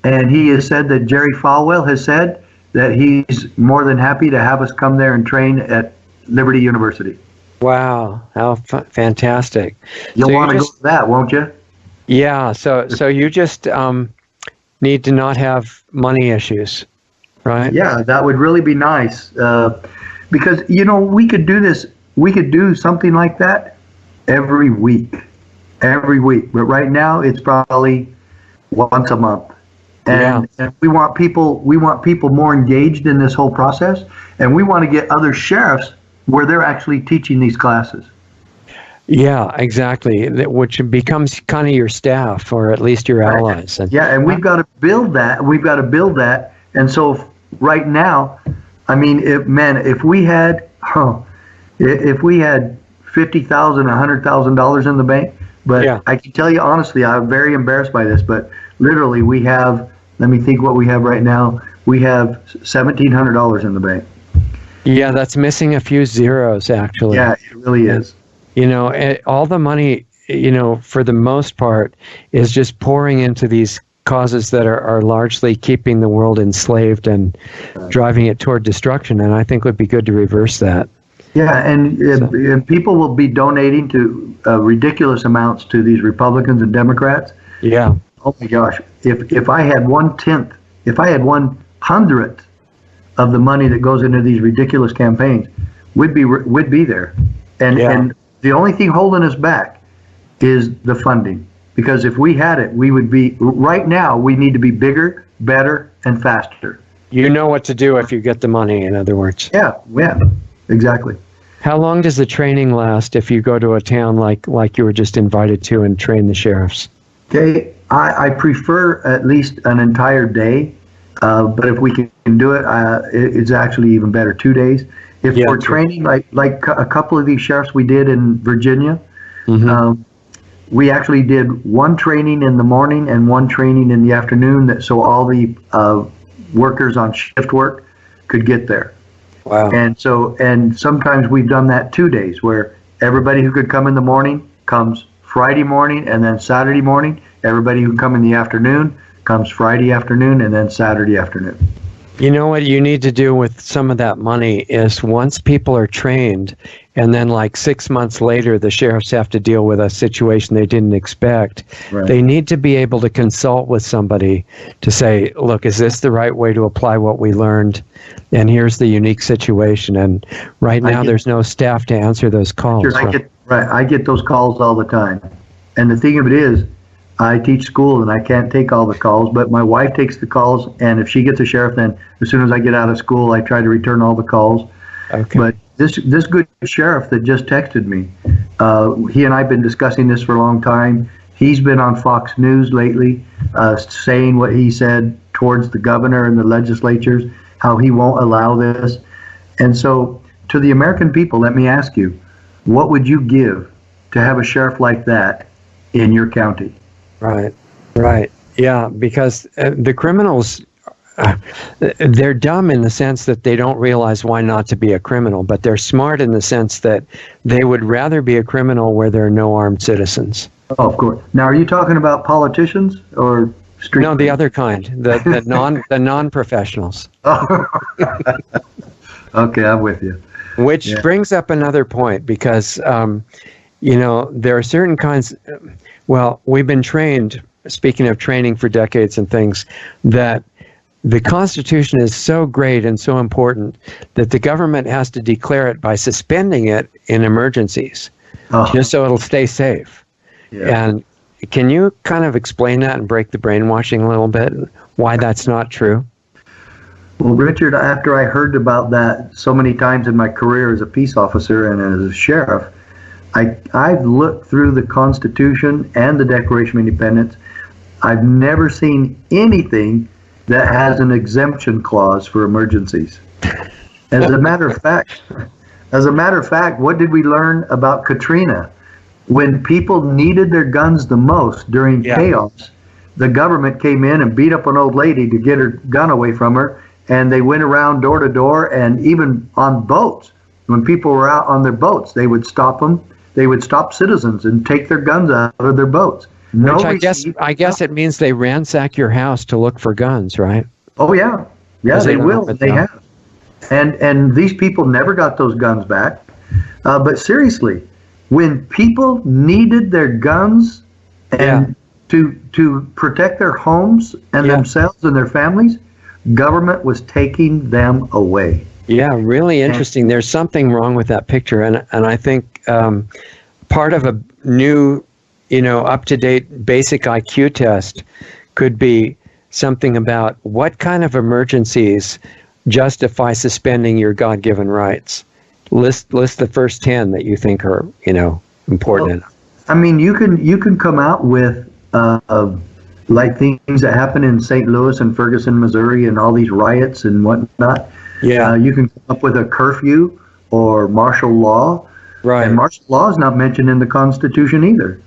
and he has said that Jerry Falwell has said that he's more than happy to have us come there and train at Liberty University. Wow, how fantastic. You'll want to go to that, won't you? Yeah, so you just need to not have money issues, right? Yeah, that would really be nice. Because, we could do this, we could do something like that every week. But right now it's probably once a month. And we want people more engaged in this whole process, and we want to get other sheriffs where they're actually teaching these classes. Yeah, exactly. Which becomes kind of your staff, or at least your allies. And we've got to build that. And so right now, I mean, if we had $50,000, $100,000 in the bank, but I can tell you honestly, I'm very embarrassed by this, but literally we have Let me think what we have right now. We have $1,700 in the bank. Yeah, that's missing a few zeros, actually. Yeah, it really is. You know, all the money, you know, for the most part, is just pouring into these causes that are largely keeping the world enslaved and driving it toward destruction. And I think it would be good to reverse that. Yeah, and people will be donating to ridiculous amounts to these Republicans and Democrats. Yeah. Oh my gosh! If I had 1/10, if I had 1/100th of the money that goes into these ridiculous campaigns, we'd be there. And the only thing holding us back is the funding. Because if we had it, we would be, right now, we need to be bigger, better, and faster. You know what to do if you get the money, in other words. Yeah, exactly. How long does the training last if you go to a town like you were just invited to and train the sheriffs? Okay, I prefer at least an entire day, but if we can do it, it's actually even better, 2 days. If we're training like a couple of these sheriffs we did in Virginia, we actually did one training in the morning and one training in the afternoon, so all the workers on shift work could get there. Wow. And sometimes we've done that 2 days, where everybody who could come in the morning comes Friday morning, and then Saturday morning. Everybody who can come in the afternoon comes Friday afternoon, and then Saturday afternoon. You know what you need to do with some of that money is, once people are trained, and then like 6 months later, the sheriffs have to deal with a situation they didn't expect. Right. They need to be able to consult with somebody to say, look, is this the right way to apply what we learned? And here's the unique situation. And right now, there's no staff to answer those calls. Sure, I get those calls all the time. And the thing of it is, I teach school and I can't take all the calls, but my wife takes the calls, and if she gets a sheriff, then as soon as I get out of school, I try to return all the calls. Okay. But this good sheriff that just texted me, he and I have been discussing this for a long time. He's been on Fox News lately, saying what he said towards the governor and the legislatures, how he won't allow this. And so, to the American people, let me ask you, what would you give to have a sheriff like that in your county? Right. Yeah, because the criminals, they're dumb in the sense that they don't realize why not to be a criminal, but they're smart in the sense that they would rather be a criminal where there are no armed citizens. Oh, of course. Now, are you talking about politicians or street? No, the other kind, the non-professionals. Okay, I'm with you. Which brings up another point, because there are certain kinds. Well, we've been trained, speaking of training for decades and things, that the Constitution is so great and so important that the government has to declare it by suspending it in emergencies, just so it'll stay safe. Yeah. And can you kind of explain that and break the brainwashing a little bit, why that's not true? Well, Richard, after I heard about that so many times in my career as a peace officer and as a sheriff, I've looked through the Constitution and the Declaration of Independence. I've never seen anything that has an exemption clause for emergencies. As a matter of fact, what did we learn about Katrina? When people needed their guns the most during chaos, the government came in and beat up an old lady to get her gun away from her, and they went around door to door, and even on boats. When people were out on their boats, they would stop them. They would stop citizens and take their guns out of their boats. Which I guess it means they ransack your house to look for guns, right? Oh yeah, they will. They have, and these people never got those guns back. But seriously, when people needed their guns and to protect their homes and themselves and their families, government was taking them away. Yeah, really interesting. There's something wrong with that picture, and I think part of a new, up-to-date basic IQ test could be something about what kind of emergencies justify suspending your God-given rights. List the first 10 that you think are, important. Well, I mean, you can come out with like things that happen in St. Louis and Ferguson, Missouri, and all these riots and whatnot. Yeah, you can come up with a curfew or martial law. Right. And martial law is not mentioned in the Constitution either.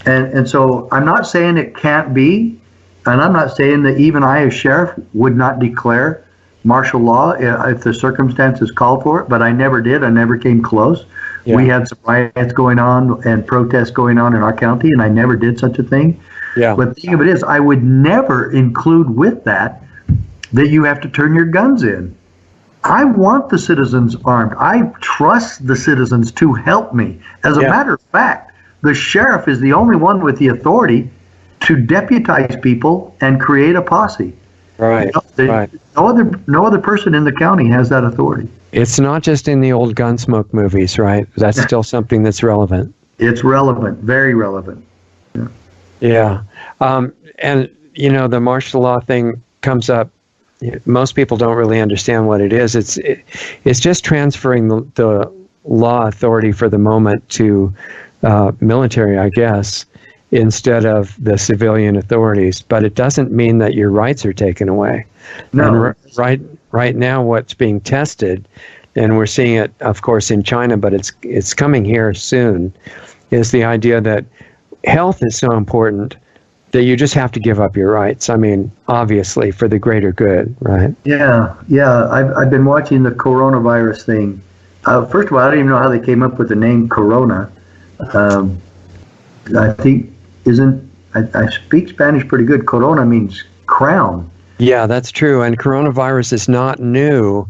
And so I'm not saying it can't be, And I'm not saying that even I, as sheriff, would not declare martial law if the circumstances called for it, but I never did. I never came close. Yeah. We had some riots going on and protests going on in our county, and I never did such a thing. Yeah. But the thing of it is, I would never include with that you have to turn your guns in. I want the citizens armed. I trust the citizens to help me. As a matter of fact, the sheriff is the only one with the authority to deputize people and create a posse. Right. Right. No other person in the county has that authority. It's not just in the old Gunsmoke movies, right? That's still something that's relevant. It's relevant, very relevant. Yeah. And, you know, the martial law thing comes up. Most people don't really understand what it is. It's just transferring the law authority for the moment to military, I guess, instead of the civilian authorities. But it doesn't mean that your rights are taken away. No. And right now, what's being tested, and we're seeing it, of course, in China, but it's coming here soon, is the idea that health is so important that you just have to give up your rights. I mean, obviously, for the greater good, right? Yeah. I've been watching the coronavirus thing. First of all, I don't even know how they came up with the name Corona. I think I speak Spanish pretty good. Corona means crown. Yeah, that's true. And coronavirus is not new.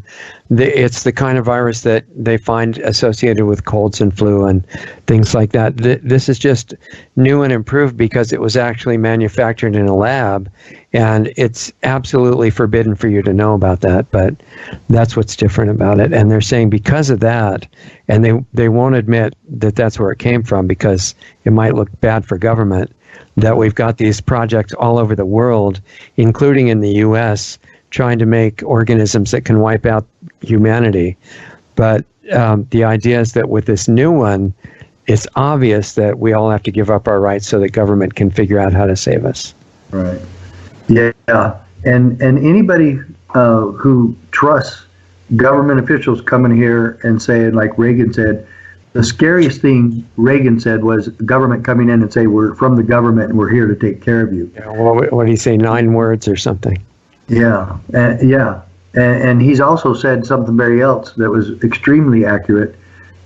It's the kind of virus that they find associated with colds and flu and things like that. This is just new and improved because it was actually manufactured in a lab, and it's absolutely forbidden for you to know about that, but that's what's different about it. And they're saying because of that, and they won't admit that that's where it came from because it might look bad for government, that we've got these projects all over the world, including in the U.S., trying to make organisms that can wipe out humanity. But the idea is that with this new one, it's obvious that we all have to give up our rights so that government can figure out how to save us. Right. Yeah. And anybody who trusts government officials coming here and saying, like Reagan said, the scariest thing Reagan said was government coming in and say, we're from the government and we're here to take care of you. Yeah, what did he say, 9 words or something? Yeah. And he's also said something very else that was extremely accurate.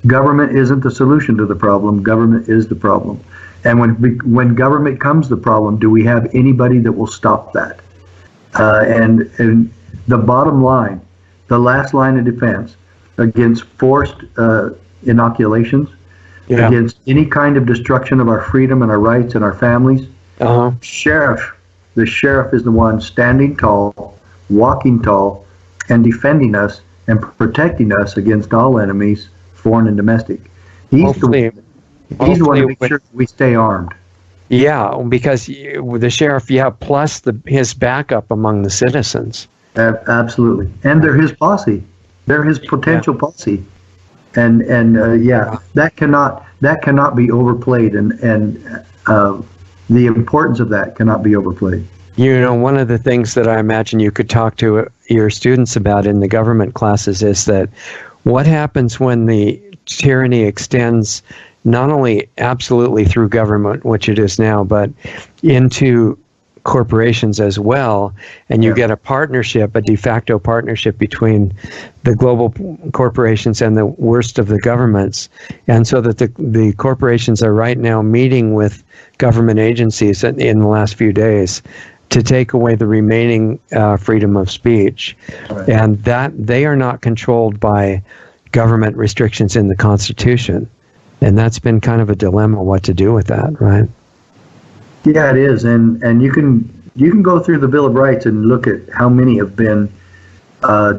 Government isn't the solution to the problem. Government is the problem. And when government comes the problem, do we have anybody that will stop that? And the bottom line, the last line of defense against forced inoculations, against any kind of destruction of our freedom and our rights and our families. The sheriff is the one standing tall, walking tall, and defending us and protecting us against all enemies, foreign and domestic. He's the one to make sure we stay armed. Yeah, because the sheriff, plus his backup among the citizens. Absolutely. And they're his posse. They're his potential posse. And that cannot be overplayed, and the importance of that cannot be overplayed. You know, one of the things that I imagine you could talk to your students about in the government classes is that what happens when the tyranny extends not only absolutely through government, which it is now, but into corporations as well, and you get a partnership, a de facto partnership between the global corporations and the worst of the governments, and so that the corporations are right now meeting with government agencies in the last few days to take away the remaining freedom of speech, and that they are not controlled by government restrictions in the Constitution, and that's been kind of a dilemma what to do with that, right? Yeah, it is, and you can go through the Bill of Rights and look at how many have been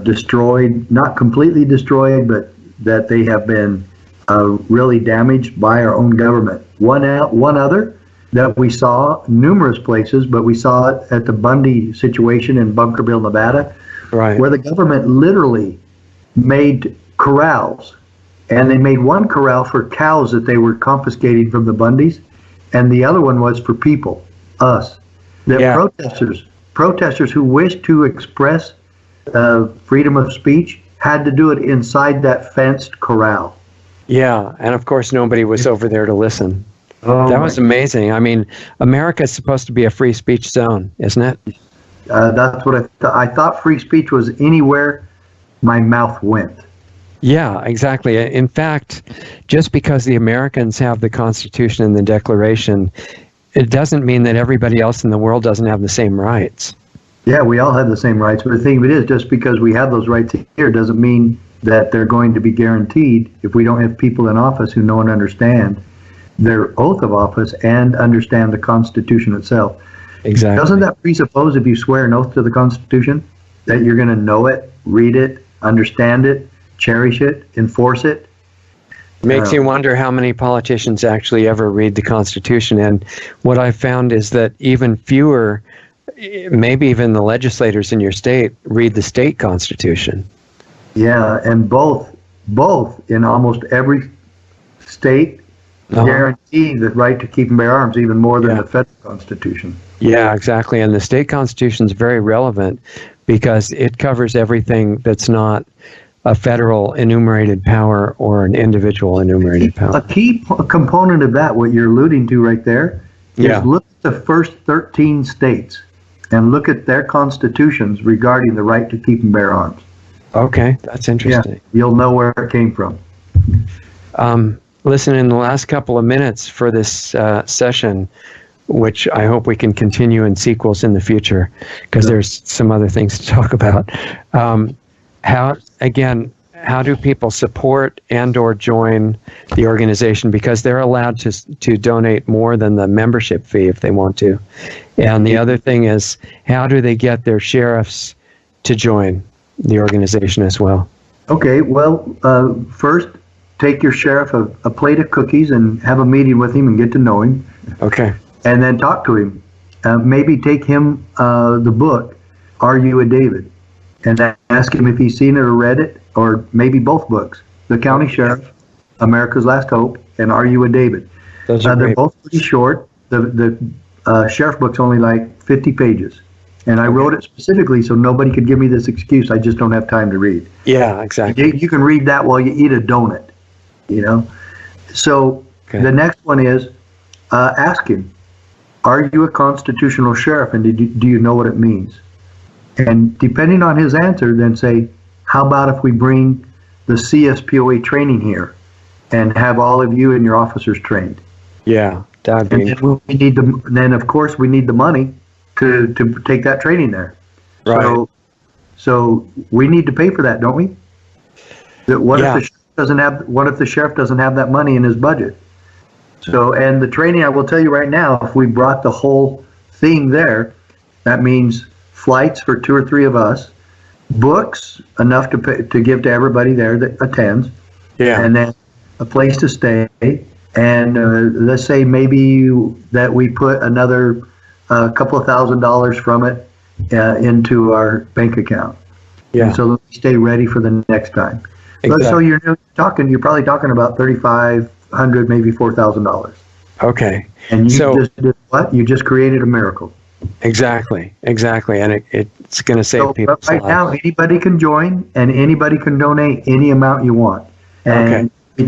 destroyed, not completely destroyed, but that they have been really damaged by our own government. One other that we saw numerous places, but we saw it at the Bundy situation in Bunkerville, Nevada, where the government literally made corrals, and they made one corral for cows that they were confiscating from the Bundys, and the other one was for people, us, protesters who wished to express freedom of speech had to do it inside that fenced corral. Yeah, and of course nobody was over there to listen. Oh, That was amazing. I mean, America is supposed to be a free speech zone, isn't it? that's what I thought. Free speech was anywhere my mouth went. Yeah, exactly. In fact, just because the Americans have the Constitution and the Declaration, it doesn't mean that everybody else in the world doesn't have the same rights. Yeah, we all have the same rights. But the thing of it is, just because we have those rights here doesn't mean that they're going to be guaranteed if we don't have people in office who know and understand their oath of office and understand the Constitution itself. Exactly. Doesn't that presuppose, if you swear an oath to the Constitution, that you're going to know it, read it, understand it, cherish it, enforce it? Makes you wonder how many politicians actually ever read the Constitution. And what I've found is that even fewer, maybe even the legislators in your state, read the state constitution. Yeah, and both in almost every state guarantee the right to keep and bear arms even more than the federal constitution. Yeah, exactly. And the state constitution is very relevant because it covers everything that's not a federal enumerated power or an individual enumerated power. A key component of that, what you're alluding to right there, is look at the first 13 states and look at their constitutions regarding the right to keep and bear arms. Okay, that's interesting. Yeah, you'll know where it came from. Listen, in the last couple of minutes for this session, which I hope we can continue in sequels in the future, because there's some other things to talk about. How do people support and or join the organization? Because they're allowed to donate more than the membership fee if they want to. And the other thing is, how do they get their sheriffs to join the organization as well? Okay, well, first, take your sheriff a plate of cookies and have a meeting with him and get to know him. Okay. And then talk to him. Maybe take him the book, Are You a David? And ask him if he's seen it or read it, or maybe both books. The County Sheriff, America's Last Hope, and Are You a David? They're both pretty short. The Sheriff book's only like 50 pages. And I wrote it specifically so nobody could give me this excuse, I just don't have time to read. Yeah, exactly. You can read that while you eat a donut, you know? So the next one is, ask him, are you a constitutional sheriff, and do you know what it means? And depending on his answer, then say, how about if we bring the CSPOA training here and have all of you and your officers trained? Yeah, that'd be. And then of course we need the money to take that training there. Right. So we need to pay for that, don't we? What if the sheriff doesn't have that money in his budget? So, and the training, I will tell you right now, if we brought the whole thing there, that means flights for 2 or 3 of us, books enough to give to everybody there that attends, and then a place to stay, and let's say maybe that we put another couple of $1,000s from it into our bank account. Yeah. And so that we stay ready for the next time. Exactly. So you're probably talking about $3,500, maybe $4,000. Okay. And you just did what? You just created a miracle. Exactly. And it's going to save people's lives. Right now, anybody can join and anybody can donate any amount you want. And we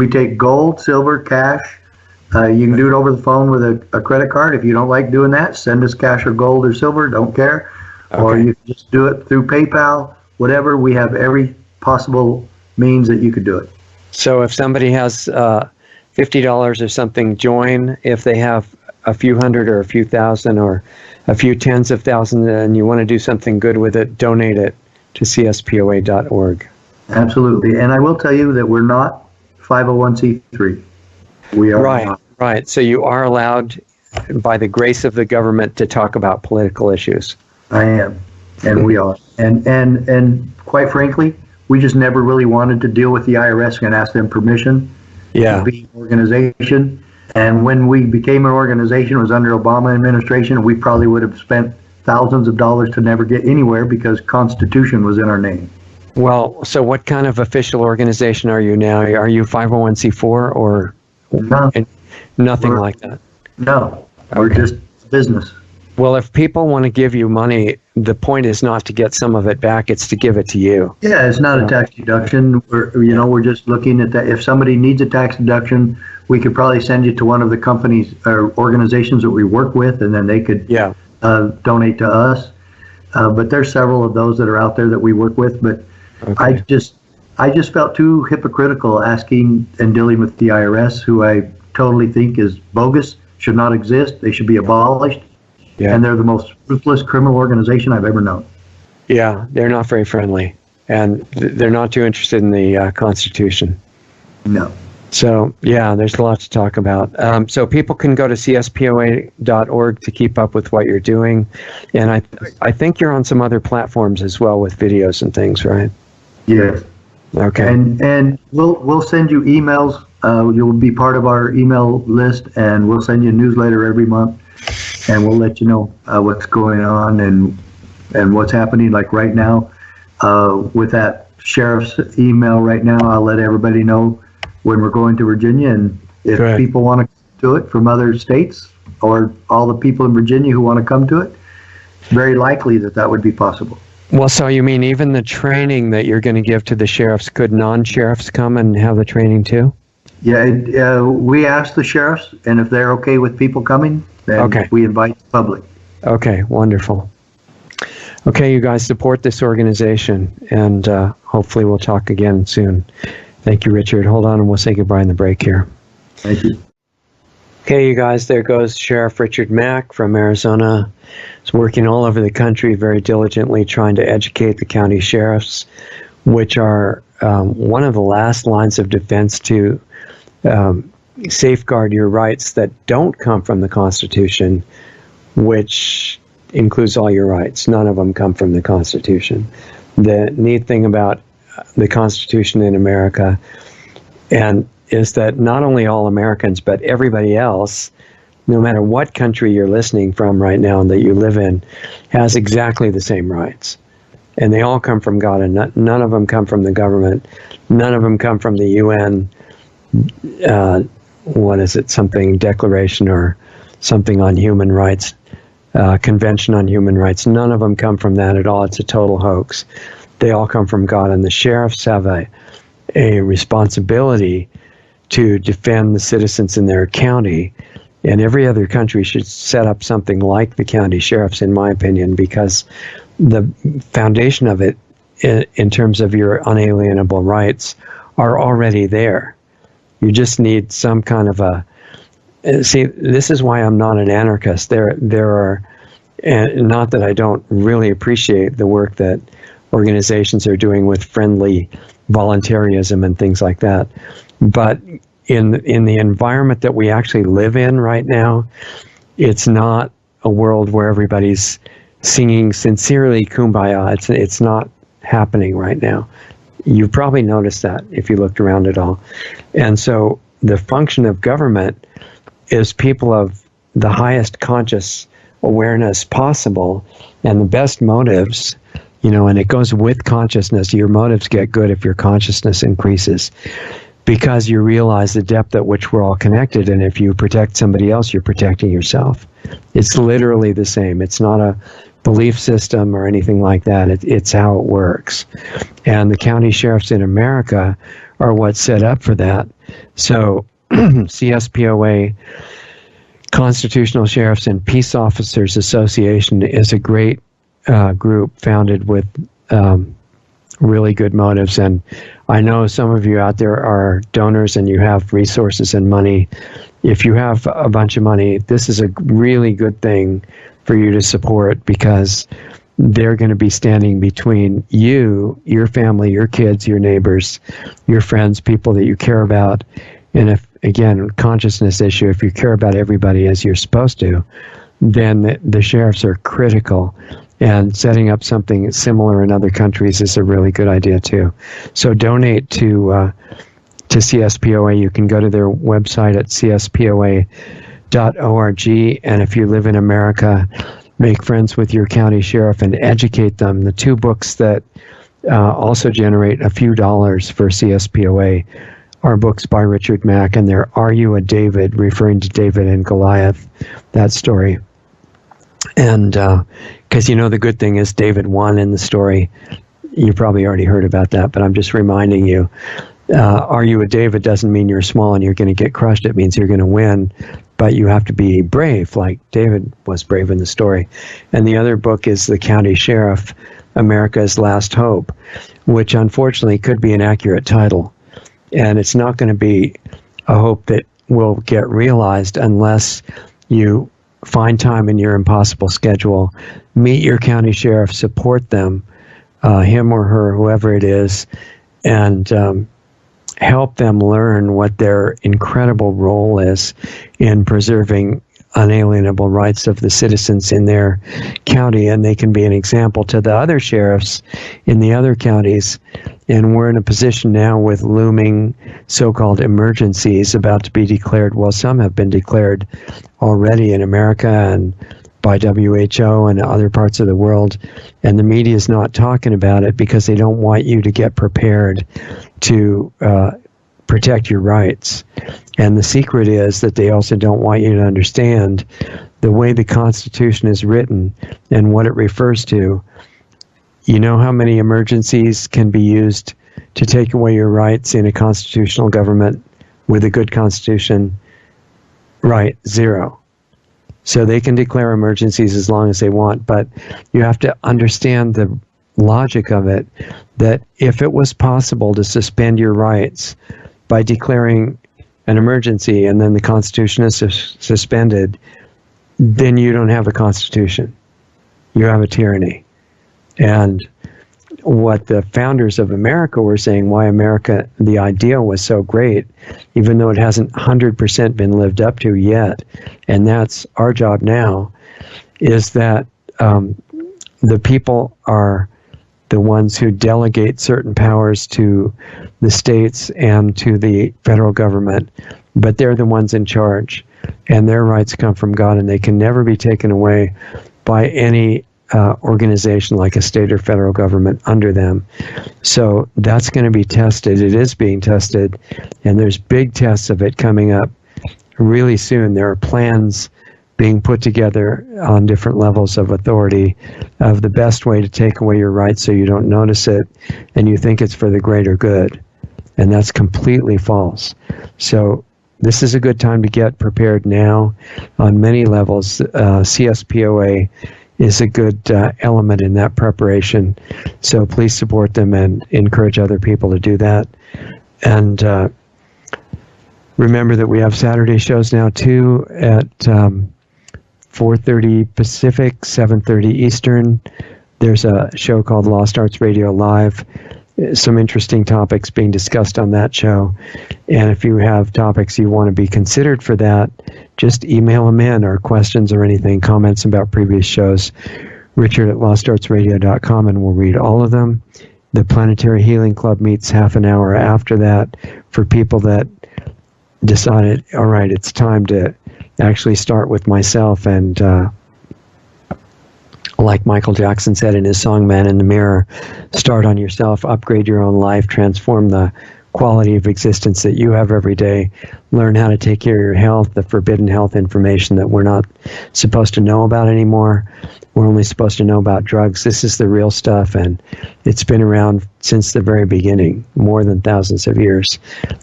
take gold, silver, cash. You can do it over the phone with a credit card. If you don't like doing that, send us cash or gold or silver. Don't care. Okay. Or you can just do it through PayPal. Whatever. We have every possible means that you could do it. So if somebody has $50 or something, join. If they have a few hundred or a few thousand or a few tens of thousands and you want to do something good with it, donate it to CSPOA.org. Absolutely. And I will tell you that we're not 501c3. We are Right. So you are allowed, by the grace of the government, to talk about political issues. I am. And we are. And quite frankly, we just never really wanted to deal with the IRS and ask them permission to be an organization. And when we became an organization, it was under Obama administration, we probably would have spent thousands of dollars to never get anywhere because Constitution was in our name. Well, so what kind of official organization are you now? Are you 501c4 or nothing like that? No, we're just business. Well, if people want to give you money, the point is not to get some of it back, it's to give it to you. Yeah, it's not a tax deduction. We're just looking at that. If somebody needs a tax deduction, we could probably send you to one of the companies or organizations that we work with, and then they could donate to us. But there's several of those that are out there that we work with. But I just felt too hypocritical asking and dealing with the IRS, who I totally think is bogus, should not exist. They should be abolished. Yeah. And they're the most ruthless criminal organization I've ever known. Yeah, they're not very friendly, and they're not too interested in the Constitution. No. So, yeah, there's a lot to talk about. So people can go to CSPOA.org to keep up with what you're doing. And I think you're on some other platforms as well with videos and things, right? Yes. Okay. And we'll send you emails. You'll be part of our email list, and we'll send you a newsletter every month. And we'll let you know what's going on and what's happening. Like right now, with that sheriff's email right now, I'll let everybody know when we're going to Virginia. And if people want to do it from other states, or all the people in Virginia who want to come to it, very likely that would be possible. Well, so you mean even the training that you're going to give to the sheriffs, could non-sheriffs come and have the training too? Yeah, we ask the sheriffs, and if they're okay with people coming, then we invite the public. Okay, wonderful. Okay, you guys support this organization, and hopefully we'll talk again soon. Thank you, Richard. Hold on, and we'll say goodbye in the break here. Thank you. Okay, you guys, there goes Sheriff Richard Mack from Arizona. He's working all over the country very diligently trying to educate the county sheriffs, which are one of the last lines of defense to safeguard your rights that don't come from the Constitution, which includes all your rights. None of them come from the Constitution. The neat thing about the Constitution in America is that not only all Americans, but everybody else, no matter what country you're listening from right now and that you live in, has exactly the same rights. And they all come from God, and none of them come from the government. None of them come from the UN, something declaration or something on human rights, convention on human rights. None of them come from that at all. It's a total hoax. They all come from God, and the sheriffs have a responsibility to defend the citizens in their county. And every other country should set up something like the county sheriffs, in my opinion, because the foundation of it, in terms of your unalienable rights, are already there. You just need some kind of see, this is why I'm not an anarchist. There are, and not that I don't really appreciate the work that organizations are doing with friendly voluntarism and things like that, but in the environment that we actually live in right now, it's not a world where everybody's singing sincerely Kumbaya. It's not happening right now. You probably noticed that if you looked around at all. And so the function of government is people of the highest conscious awareness possible and the best motives, and it goes with consciousness. Your motives get good if your consciousness increases, because you realize the depth at which we're all connected. And if you protect somebody else, you're protecting yourself. It's literally the same. It's not a belief system or anything like that. It's how it works. And the county sheriffs in America are what's set up for that. So CSPOA, Constitutional Sheriffs and Peace Officers Association, is a great group founded with really good motives. And I know some of you out there are donors and you have resources and money. If you have a bunch of money, this is a really good thing for you to support, because they're going to be standing between you, your family, your kids, your neighbors, your friends, people that you care about. And if, again, consciousness issue, if you care about everybody as you're supposed to, then the sheriffs are critical. And setting up something similar in other countries is a really good idea too. So donate to CSPOA. You can go to their website at CSPOA.org. And if you live in America, make friends with your county sheriff and educate them. The two books that also generate a few dollars for CSPOA are books by Richard Mack, and they're Are You a David, referring to David and Goliath, that story. And because the good thing is David won in the story. You probably already heard about that, but I'm just reminding you. Are you a David doesn't mean you're small and you're going to get crushed. It means you're going to win, but you have to be brave, like David was brave in the story. And the other book is The County Sheriff, America's Last Hope, which unfortunately could be an accurate title. And it's not going to be a hope that will get realized unless you find time in your impossible schedule, meet your county sheriff, support them, him or her, whoever it is, and help them learn what their incredible role is in preserving unalienable rights of the citizens in their county, and they can be an example to the other sheriffs in the other counties. And we're in a position now with looming so-called emergencies about to be declared. Well, some have been declared already in America and by WHO and other parts of the world, and the media is not talking about it because they don't want you to get prepared to protect your rights. And the secret is that they also don't want you to understand the way the Constitution is written and what it refers to. You know how many emergencies can be used to take away your rights in a constitutional government with a good constitution? Right, 0. So they can declare emergencies as long as they want, but you have to understand the logic of it, that if it was possible to suspend your rights by declaring an emergency and then the Constitution is suspended, then you don't have a Constitution. You have a tyranny. And what the founders of America were saying, why America, the idea was so great, even though it hasn't 100% been lived up to yet, and that's our job now, is that the people are the ones who delegate certain powers to the states and to the federal government, but they're the ones in charge, and their rights come from God, and they can never be taken away by any organization like a state or federal government under them. So that's going to be tested. It is being tested, and there's big tests of it coming up really soon. There are plans being put together on different levels of authority of the best way to take away your rights so you don't notice it and you think it's for the greater good. And that's completely false. So this is a good time to get prepared now on many levels. CSPOA is a good element in that preparation. So please support them and encourage other people to do that. And remember that we have Saturday shows now too at 4:30 Pacific, 7:30 Eastern. There's a show called Lost Arts Radio Live. Some interesting topics being discussed on that show. And if you have topics you want to be considered for that, just email them in, or questions or anything, comments about previous shows, richard@lostartsradio.com, and we'll read all of them. The Planetary Healing Club meets half an hour after that for people that decided, all right, it's time to actually start with myself and like Michael Jackson said in his song Man in the Mirror, start on yourself, upgrade your own life, transform the quality of existence that you have every day, learn how to take care of your health, the forbidden health information that we're not supposed to know about anymore. We're only supposed to know about drugs. This is the real stuff, and it's been around since the very beginning, more than thousands of years,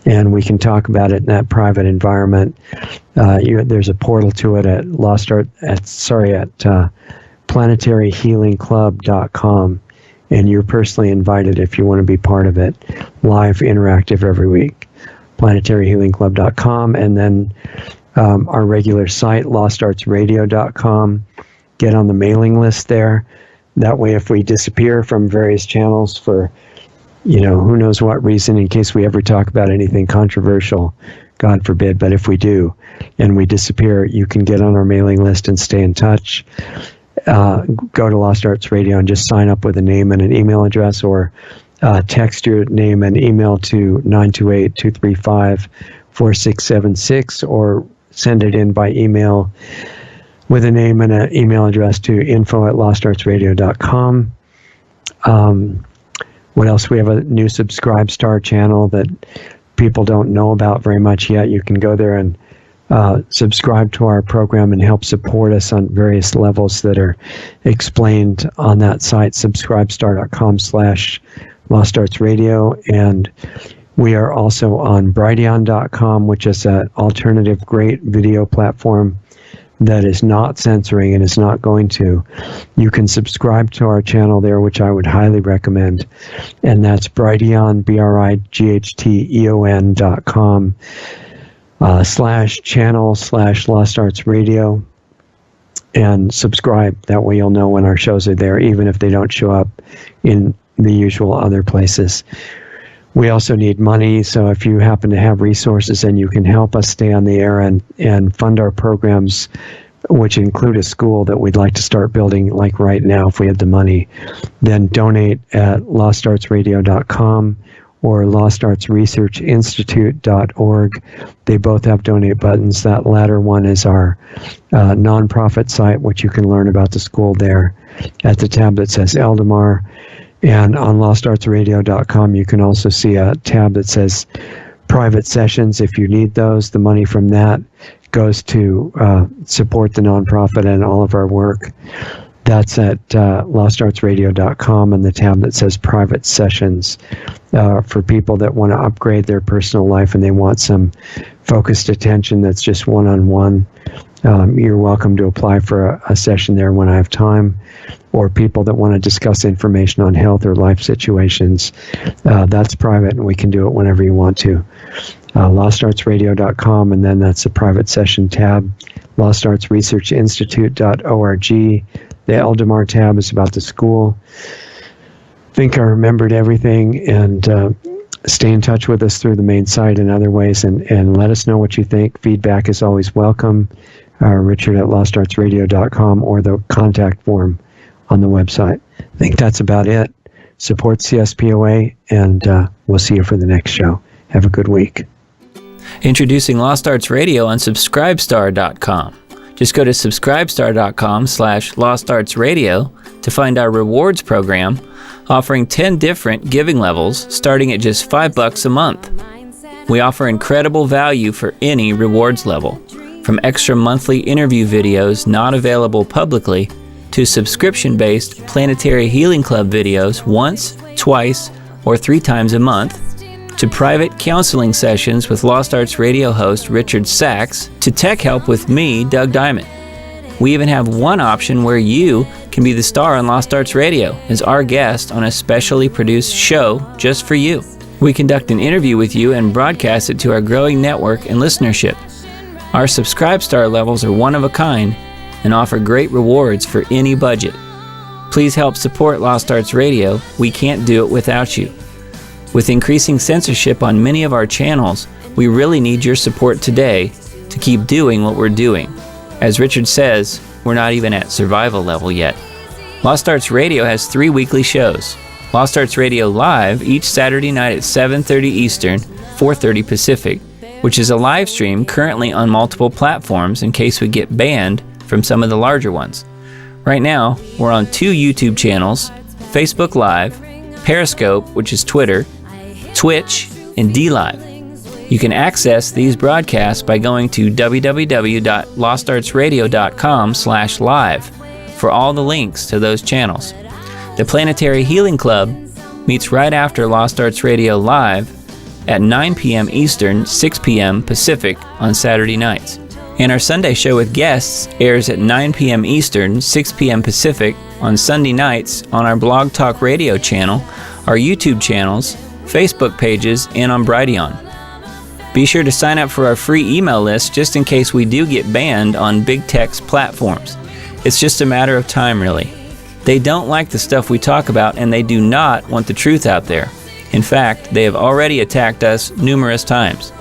and we can talk about it in that private environment. There's a portal to it at planetaryhealingclub.com, and you're personally invited if you want to be part of it. Live, interactive every week. planetaryhealingclub.com, and then our regular site, lostartsradio.com. Get on the mailing list there. That way, if we disappear from various channels for, who knows what reason, in case we ever talk about anything controversial, God forbid, but if we do and we disappear, you can get on our mailing list and stay in touch. Go to Lost Arts Radio and just sign up with a name and an email address, or text your name and email to 928-235-4676, or send it in by email with a name and an email address to info@lostartsradio.com. What else? We have a new Subscribe Star channel that people don't know about very much yet. You can go there and subscribe to our program and help support us on various levels that are explained on that site, subscribestar.com/Lost Arts Radio. And we are also on Brighteon.com, which is an alternative great video platform that is not censoring and is not going to. You can subscribe to our channel there, which I would highly recommend. And that's Brighteon, BRIGHTEON.com /channel/Lost Arts Radio, and subscribe. That way you'll know when our shows are there, even if they don't show up in the usual other places. We also need money, so if you happen to have resources and you can help us stay on the air and fund our programs, which include a school that we'd like to start building, like right now, if we had the money, then donate at lostartsradio.com or lostartsresearchinstitute.org. They both have donate buttons. That latter one is our nonprofit site, which you can learn about the school there at the tab that says Eldamar. And on lostartsradio.com, you can also see a tab that says private sessions. If you need those, the money from that goes to support the nonprofit and all of our work. That's at lostartsradio.com, and the tab that says private sessions for people that want to upgrade their personal life and they want some focused attention that's just one-on-one. You're welcome to apply for a session there when I have time, or people that want to discuss information on health or life situations. That's private, and we can do it whenever you want to. LostArtsRadio.com, and then that's the private session tab. LostArtsResearchInstitute.org. The Eldamar tab is about the school. I think I remembered everything, and stay in touch with us through the main site and other ways, and let us know what you think. Feedback is always welcome. Richard at lostartsradio.com or the contact form on the website. I think that's about it. Support CSPOA, and we'll see you for the next show. Have a good week. Introducing Lost Arts Radio on subscribestar.com. Just go to subscribestar.com/lostartsradio to find our rewards program, offering 10 different giving levels starting at just $5 a month. We offer incredible value for any rewards level, from extra monthly interview videos not available publicly to subscription-based Planetary Healing Club videos once, twice, or 3 times a month, to private counseling sessions with Lost Arts Radio host Richard Sachs, to tech help with me, Doug Diamond. We even have one option where you can be the star on Lost Arts Radio as our guest on a specially produced show just for you. We conduct an interview with you and broadcast it to our growing network and listenership. Our Subscribe Star levels are one of a kind and offer great rewards for any budget. Please help support Lost Arts Radio. We can't do it without you. With increasing censorship on many of our channels, we really need your support today to keep doing what we're doing. As Richard says, we're not even at survival level yet. Lost Arts Radio has 3 weekly shows. Lost Arts Radio Live each Saturday night at 7:30 Eastern, 4:30 Pacific, which is a live stream currently on multiple platforms in case we get banned from some of the larger ones. Right now, we're on 2 YouTube channels, Facebook Live, Periscope, which is Twitter, Twitch, and DLive. You can access these broadcasts by going to www.lostartsradio.com/live for all the links to those channels. The Planetary Healing Club meets right after Lost Arts Radio Live at 9 p.m. Eastern, 6 p.m. Pacific on Saturday nights. And our Sunday show with guests airs at 9 p.m. Eastern, 6 p.m. Pacific on Sunday nights on our Blog Talk Radio channel, our YouTube channels, Facebook pages, and on Brighteon. Be sure to sign up for our free email list just in case we do get banned on big tech's platforms. It's just a matter of time, really. They don't like the stuff we talk about, and they do not want the truth out there. In fact, they have already attacked us numerous times.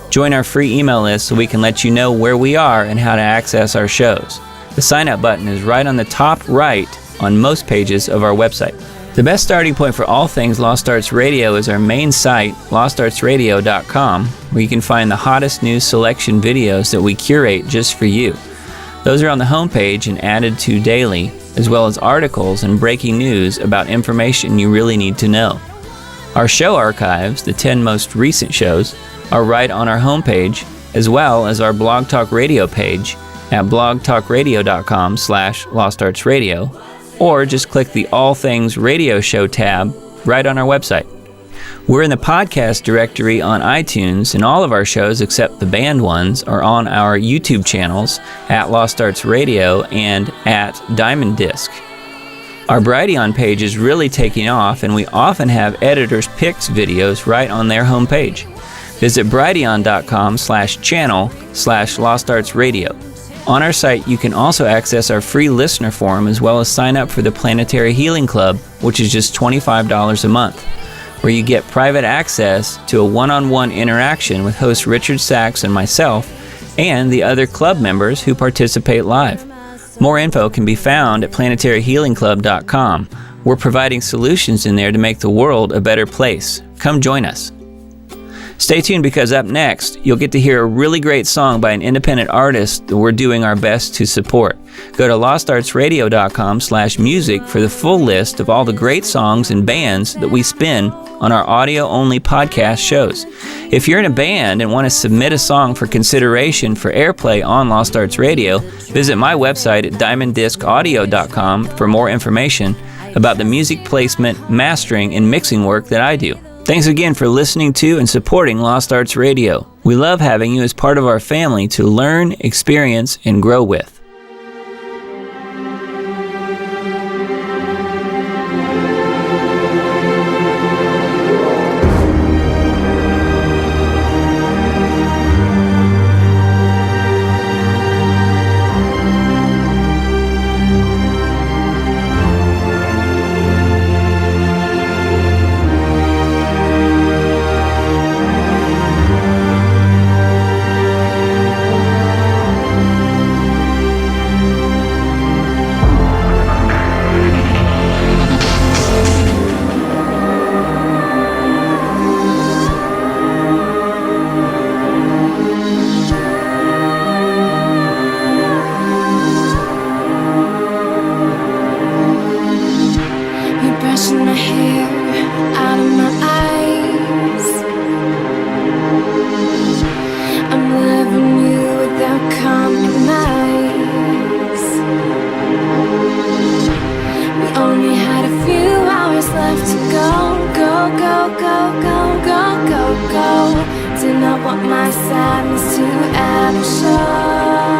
Join our free email list so we can let you know where we are and how to access our shows. The sign up button is right on the top right on most pages of our website. The best starting point for all things Lost Arts Radio is our main site, lostartsradio.com, where you can find the hottest news selection videos that we curate just for you. Those are on the homepage and added to daily, as well as articles and breaking news about information you really need to know. Our show archives, the 10 most recent shows, are right on our homepage, as well as our Blog Talk Radio page at blogtalkradio.com/lostartsradio, or just click the All Things Radio Show tab right on our website. We're in the podcast directory on iTunes, and all of our shows except the banned ones are on our YouTube channels at Lost Arts Radio and at Diamond Disc. Our Brighteon page is really taking off, and we often have editors' picks videos right on their homepage. Visit brighteon.com/channel/lostartsradio. On our site, you can also access our free listener forum as well as sign up for the Planetary Healing Club, which is just $25 a month, where you get private access to a one-on-one interaction with host Richard Sachs and myself and the other club members who participate live. More info can be found at planetaryhealingclub.com. We're providing solutions in there to make the world a better place. Come join us. Stay tuned, because up next, you'll get to hear a really great song by an independent artist that we're doing our best to support. Go to lostartsradio.com/music for the full list of all the great songs and bands that we spin on our audio-only podcast shows. If you're in a band and want to submit a song for consideration for airplay on Lost Arts Radio, visit my website at diamonddiscaudio.com for more information about the music placement, mastering, and mixing work that I do. Thanks again for listening to and supporting Lost Arts Radio. We love having you as part of our family to learn, experience, and grow with. Did not want my sadness to ever show.